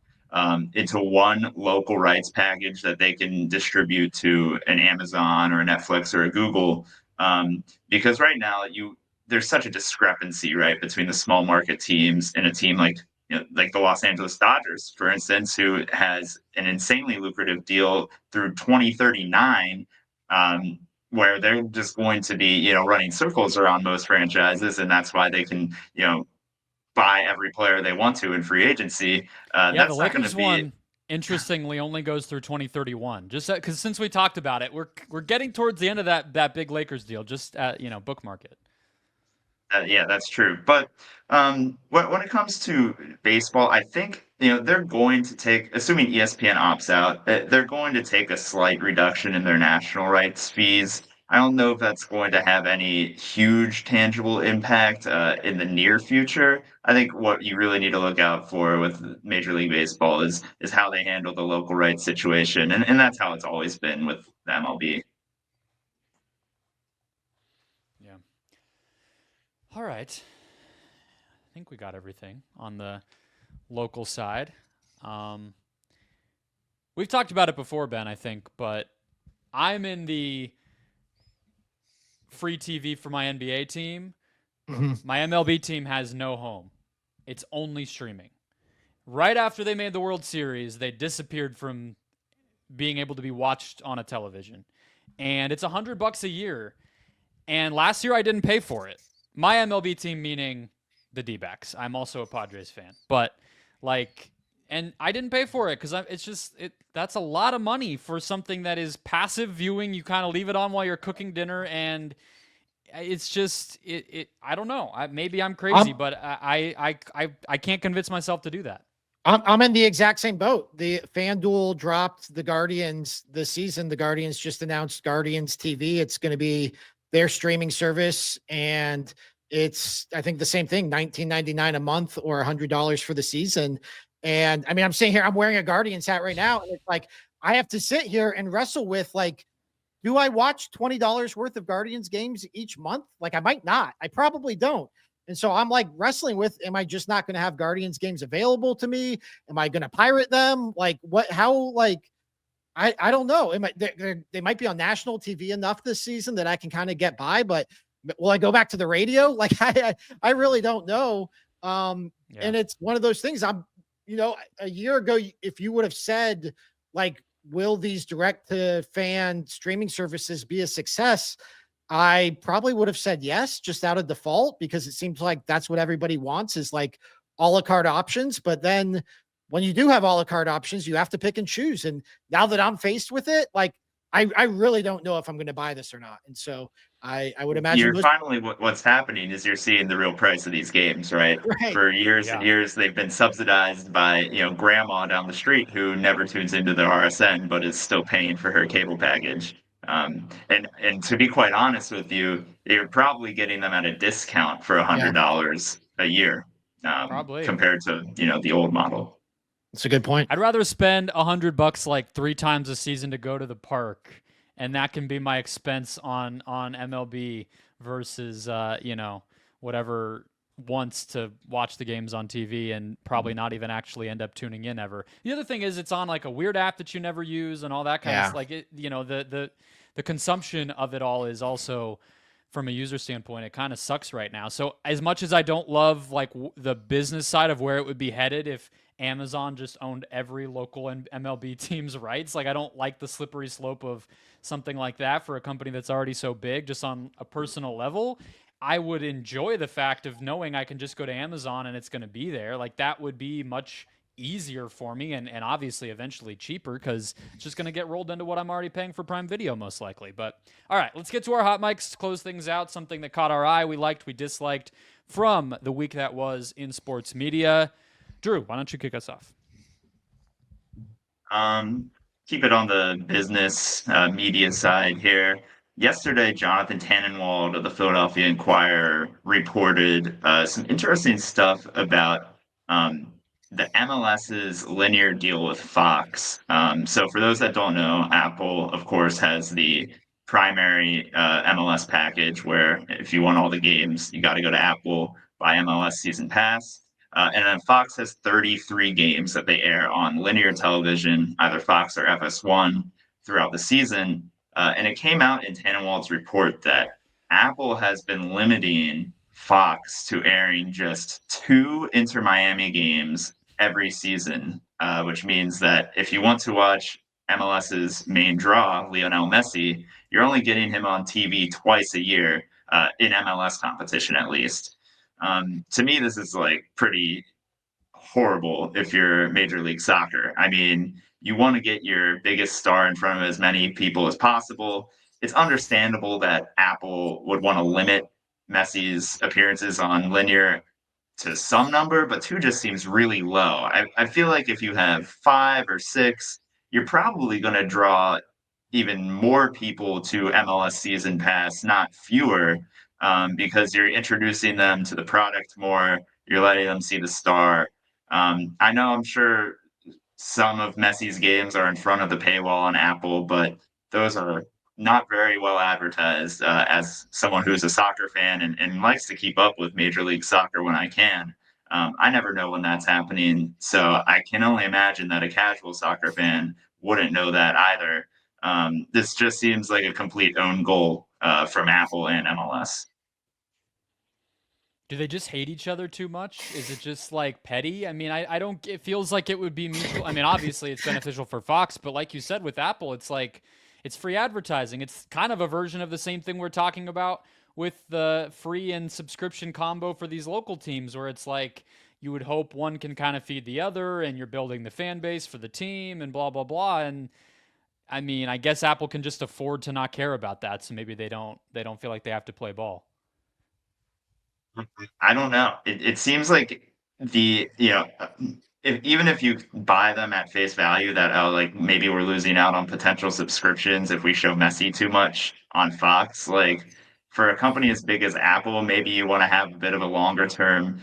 into one local rights package that they can distribute to an Amazon or a Netflix or a Google. Because right now there's such a discrepancy, right, between the small market teams and a team like the Los Angeles Dodgers, for instance, who has an insanely lucrative deal through 2039. Where they're just going to be, running circles around most franchises, and that's why they can, buy every player they want to in free agency. The Lakers one, interestingly, only goes through 2031. Just because since we talked about it, we're getting towards the end of that big Lakers deal. Just bookmark it. Yeah, that's true. But when it comes to baseball, I think they're going to take, assuming ESPN opts out, they're going to take a slight reduction in their national rights fees. I don't know if that's going to have any huge tangible impact in the near future. I think what you really need to look out for with Major League Baseball is how they handle the local rights situation, and that's how it's always been with the MLB. All right. I think we got everything on the local side. We've talked about it before, Ben, I think, but I'm in the free TV for my NBA team. Mm-hmm. My MLB team has no home. It's only streaming. Right after they made the World Series, they disappeared from being able to be watched on a television. And it's $100 a year. And last year I didn't pay for it. My MLB team, meaning the D-backs. I'm also a Padres fan, but and I didn't pay for it because that's a lot of money for something that is passive viewing. You kind of leave it on while you're cooking dinner, and it's just I don't know. Maybe I'm crazy, but I can't convince myself to do that. I'm in the exact same boat. The FanDuel dropped the Guardians this season. The Guardians just announced Guardians TV. It's going to be their streaming service, and it's, I think, the same thing, $19.99 a month or $100 for the season. And I mean, I'm sitting here, I'm wearing a Guardians hat right now, and it's like I have to sit here and wrestle with, like, do I watch $20 worth of Guardians games each month? Like, I might not. I probably don't. And so I'm like wrestling with, am I just not going to have Guardians games available to me? Am I going to pirate them? Like, what, how, like, I don't know. They might be on national TV enough this season that I can kind of get by, but will I go back to the radio? Like, I really don't know. And it's one of those things. A year ago, if you would have said, like, will these direct to fan streaming services be a success? I probably would have said yes, just out of default, because it seems like that's what everybody wants, is like a la carte options. But then when you do have a la carte options, you have to pick and choose. And now that I'm faced with it, like, I really don't know if I'm going to buy this or not. And so I would imagine What's happening is you're seeing the real price of these games, right? right. For years and years, they've been subsidized by, grandma down the street who never tunes into the RSN, but is still paying for her cable package. And to be quite honest with you, you're probably getting them at a discount for $100 a year, Probably, compared to, the old model. That's a good point. I'd rather spend $100 like 3 times a season to go to the park, and that can be my expense on MLB versus whatever wants to watch the games on TV and probably not even actually end up tuning in ever. The other thing is it's on like a weird app that you never use and all that kind of like it. The consumption of it all is also, from a user standpoint, it kind of sucks right now. So as much as I don't love like the business side of where it would be headed if Amazon just owned every local MLB team's rights, like I don't like the slippery slope of something like that for a company that's already so big. Just on a personal level, I would enjoy the fact of knowing I can just go to Amazon and it's going to be there. Like that would be much easier for me and obviously eventually cheaper because it's just going to get rolled into what I'm already paying for Prime Video most likely. But all right, let's get to our hot mics to close things out. Something that caught our eye, we liked, we disliked from the week that was in sports media. Drew, why don't you kick us off? Keep it on the business media side here. Yesterday, Jonathan Tannenwald of the Philadelphia Inquirer reported some interesting stuff about the MLS's linear deal with Fox. So for those that don't know, Apple, of course, has the primary MLS package where if you want all the games, you got to go to Apple, buy MLS Season Pass. And then Fox has 33 games that they air on linear television, either Fox or FS1, throughout the season. And it came out in Tannenwald's report that Apple has been limiting Fox to airing just 2 Inter Miami games every season, which means that if you want to watch MLS's main draw, Lionel Messi, you're only getting him on TV twice a year, in MLS competition at least. To me, this is like pretty horrible if you're Major League Soccer. I mean, you want to get your biggest star in front of as many people as possible. It's understandable that Apple would want to limit Messi's appearances on linear to some number, but 2 just seems really low. I feel like if you have 5 or 6, you're probably going to draw even more people to MLS Season Pass, not fewer, because you're introducing them to the product more. You're letting them see the star. I know I'm sure some of Messi's games are in front of the paywall on Apple, but those are not very well advertised. As someone who's a soccer fan and likes to keep up with Major League Soccer when I can, I never know when that's happening. So I can only imagine that a casual soccer fan wouldn't know that either. This just seems like a complete own goal from Apple and MLS. Do they just hate each other too much? Is it just like petty? I mean, I don't, it feels like it would be mutual. I mean, obviously it's beneficial for Fox, but like you said with Apple, it's like, it's free advertising. It's kind of a version of the same thing we're talking about with the free and subscription combo for these local teams, where it's like you would hope one can kind of feed the other and you're building the fan base for the team and blah, blah, blah. And I mean, I guess Apple can just afford to not care about that. So maybe they don't feel like they have to play ball. I don't know. It seems like even if you buy them at face value, that like maybe we're losing out on potential subscriptions if we show Messi too much on Fox. Like for a company as big as Apple, maybe you want to have a bit of a longer term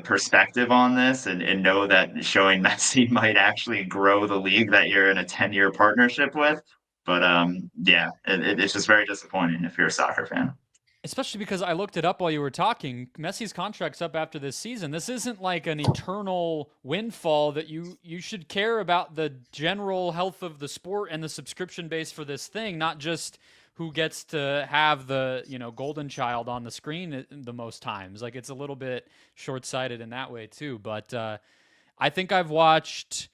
perspective on this and know that showing Messi might actually grow the league that you're in a 10-year partnership with. But yeah, it's just very disappointing if you're a soccer fan. Especially because I looked it up while you were talking. Messi's contract's up after this season. This isn't like an eternal windfall that you should care about the general health of the sport and the subscription base for this thing, not just who gets to have the, golden child on the screen the most times. Like, it's a little bit short-sighted in that way too. But I think I've watched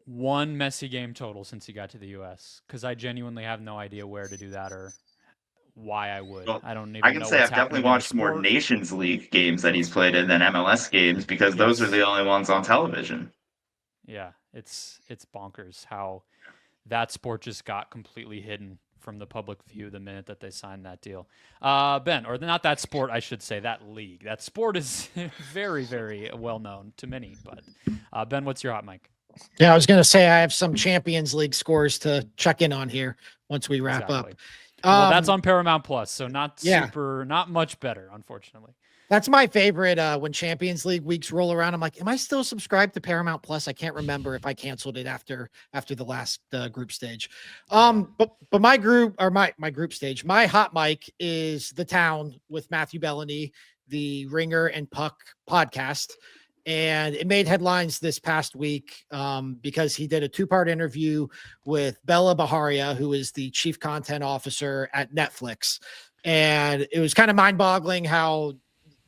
one Messi game total since he got to the US, because I genuinely have no idea where to do that or why I would. Well, I don't even I can know say what's I've definitely happening in the watched more sport. Nations League games that he's played in than MLS games because those are Yes. the only ones on television. Yeah, it's bonkers how that sport just got completely hidden from the public view the minute that they signed that deal. Ben, or not that sport, I should say, that league. That sport is very, very well known to many. But Ben, what's your hot mic? Yeah, I was going to say I have some Champions League scores to check in on here once we wrap up. Well, that's on Paramount Plus, so not Yeah. not much better, unfortunately. That's my favorite. When Champions League weeks roll around, I'm like, am I still subscribed to Paramount Plus? I can't remember if I canceled it after the last group stage. But my group group stage, my hot mic is The Town with Matthew Bellany, the Ringer and Puck podcast. And it made headlines this past week because he did a 2-part interview with Bela Bajaria, who is the chief content officer at Netflix. And it was kind of mind-boggling how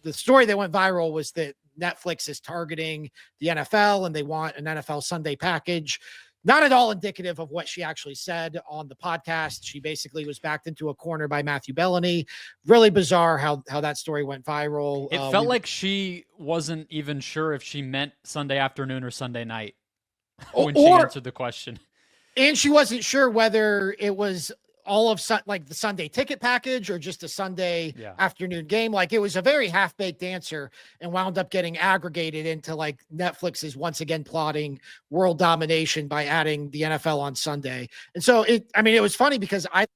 the story that went viral was that Netflix is targeting the NFL and they want an NFL Sunday package. Not at all indicative of what she actually said on the podcast. She basically was backed into a corner by Matthew Bellany. Really bizarre how that story went viral. It felt like she wasn't even sure if she meant Sunday afternoon or Sunday night when she answered the question. And she wasn't sure whether it was all of like the Sunday ticket package or just a Sunday afternoon game. Like, it was a very half-baked answer and wound up getting aggregated into like Netflix is once again plotting world domination by adding the NFL on Sunday. And so it was funny because I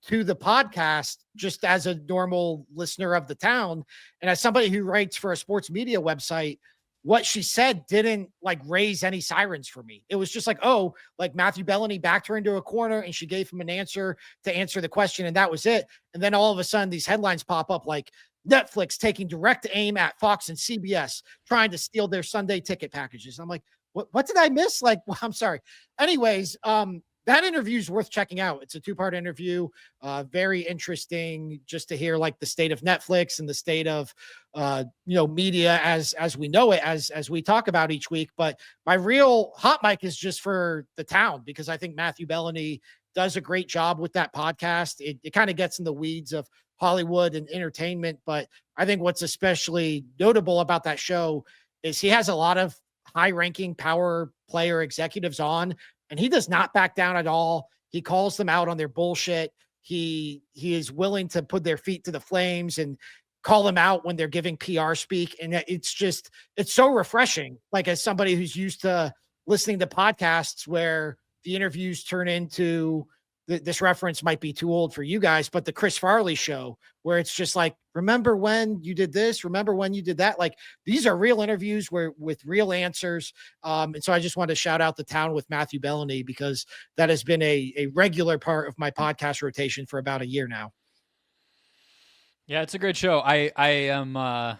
to the podcast just as a normal listener of The Town and as somebody who writes for a sports media website. What she said didn't like raise any sirens for me. It was just like, oh, like Matthew Bellany backed her into a corner and she gave him an answer to answer the question. And that was it. And then all of a sudden these headlines pop up like Netflix taking direct aim at Fox and CBS, trying to steal their Sunday ticket packages. I'm like, what did I miss? Like, well, I'm sorry. Anyways, that interview is worth checking out. It's a 2-part interview. Very interesting just to hear like the state of Netflix and the state of, media as we know it, as we talk about each week. But my real hot mic is just for The Town, because I think Matthew Bellany does a great job with that podcast. It kind of gets in the weeds of Hollywood and entertainment. But I think what's especially notable about that show is he has a lot of high-ranking power player executives on, and he does not back down at all. He calls them out on their bullshit. He is willing to put their feet to the flames and call them out when they're giving PR speak. And it's so refreshing. Like, as somebody who's used to listening to podcasts where the interviews turn into this reference might be too old for you guys, but the Chris Farley show, where it's just like, remember when you did this? Remember when you did that? Like, these are real interviews with real answers. And so I just want to shout out The Town with Matthew Bellany, because that has been a regular part of my podcast rotation for about a year now. Yeah, it's a great show. I am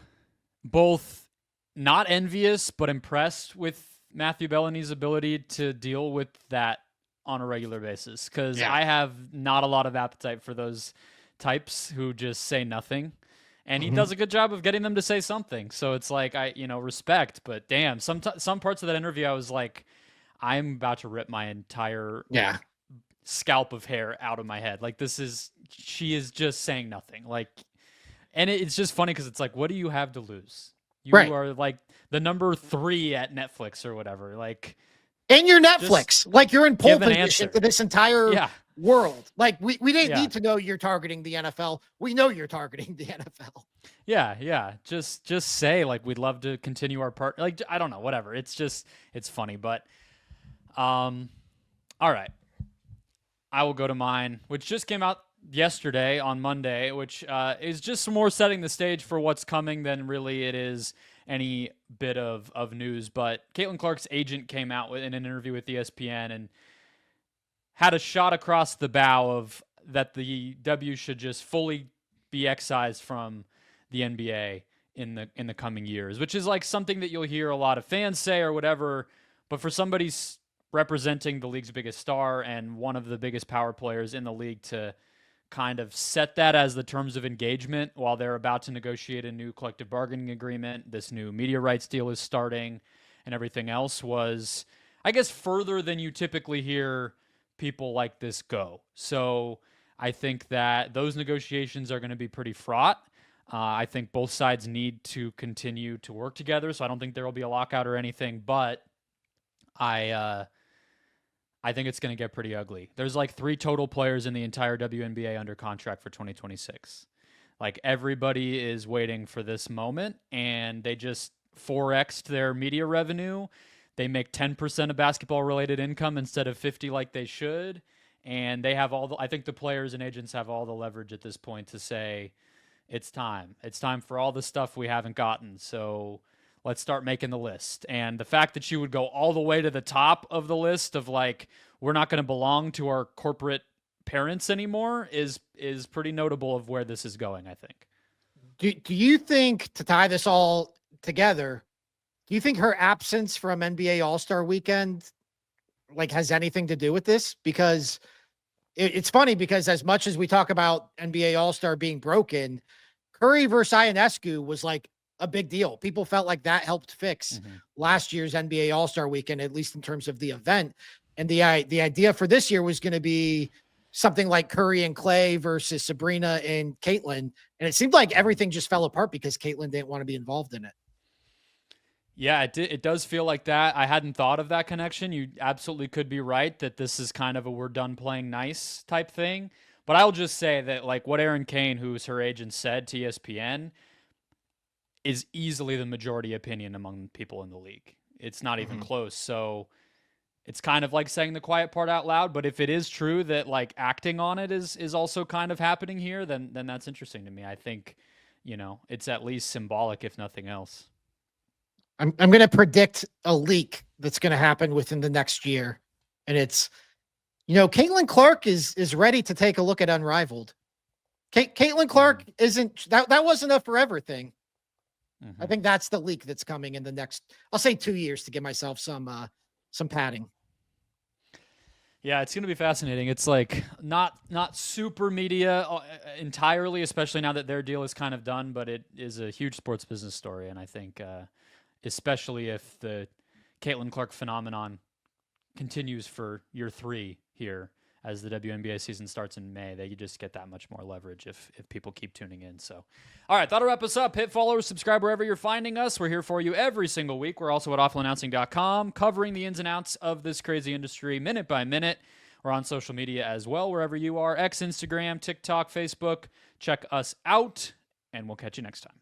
both not envious, but impressed with Matthew Bellany's ability to deal with that on a regular basis, because I have not a lot of appetite for those types who just say nothing, and he does a good job of getting them to say something. So it's like, I respect, but damn, some parts of that interview I was like, I'm about to rip my entire scalp of hair out of my head. Like, she is just saying nothing. Like, and it's just funny because it's like, what do you have to lose? You are like the number 3 at Netflix or whatever. Like, and you're Netflix, like you're in pole position to this entire world. Like, we didn't need to know you're targeting the NFL. We know you're targeting the NFL. Yeah. Just say, like, we'd love to continue our part. Like, I don't know, whatever. It's funny, but all right. I will go to mine, which just came out yesterday on Monday, which is just more setting the stage for what's coming than really it is any bit of news. But Caitlin Clark's agent came out in an interview with ESPN and had a shot across the bow of that the W should just fully be excised from the NBA in the coming years, which is like something that you'll hear a lot of fans say or whatever. But for somebody representing the league's biggest star and one of the biggest power players in the league to kind of set that as the terms of engagement while they're about to negotiate a new collective bargaining agreement, this new media rights deal is starting, and everything else was, I guess, further than you typically hear people like this go. So I think that those negotiations are going to be pretty fraught. I think both sides need to continue to work together, so I don't think there will be a lockout or anything, but I think it's going to get pretty ugly. There's like 3 total players in the entire WNBA under contract for 2026. Like everybody is waiting for this moment, and they just 4x'd their media revenue. They make 10% of basketball-related income instead of 50 like they should, and they have I think the players and agents have all the leverage at this point to say, it's time. It's time for all the stuff we haven't gotten. So let's start making the list. And the fact that you would go all the way to the top of the list of like, we're not going to belong to our corporate parents anymore is pretty notable of where this is going, I think. Do you think, to tie this all together, do you think her absence from NBA All-Star Weekend like has anything to do with this? Because it's funny because as much as we talk about NBA All-Star being broken, Curry versus Ionescu was like a big deal. People felt like that helped fix last year's NBA All-Star Weekend, at least in terms of the event. And the idea for this year was going to be something like Curry and Clay versus Sabrina and Caitlin. And it seemed like everything just fell apart because Caitlin didn't want to be involved in it. Yeah, it does feel like that. I hadn't thought of that connection. You absolutely could be right that this is kind of a we're done playing nice type thing. But I'll just say that like what Erin Kane, who's her agent, said to ESPN is easily the majority opinion among people in the league. It's not even close. So it's kind of like saying the quiet part out loud. But if it is true that like acting on it is also kind of happening here, then that's interesting to me. I think, it's at least symbolic, if nothing else. I'm going to predict a leak that's going to happen within the next year. And it's, Caitlin Clark is ready to take a look at Unrivaled. Caitlin Clark isn't, that wasn't a forever thing. I think that's the leak that's coming in the next, I'll say 2 years to give myself some padding. Yeah, it's going to be fascinating. It's like not super media entirely, especially now that their deal is kind of done, but it is a huge sports business story. And I think, especially if the Caitlin Clark phenomenon continues for year 3 here as the WNBA season starts in May, they just get that much more leverage if people keep tuning in. So, all right, that'll wrap us up. Hit follow, subscribe wherever you're finding us. We're here for you every single week. We're also at awfulannouncing.com, covering the ins and outs of this crazy industry minute by minute. We're on social media as well, wherever you are, X, Instagram, TikTok, Facebook. Check us out, and we'll catch you next time.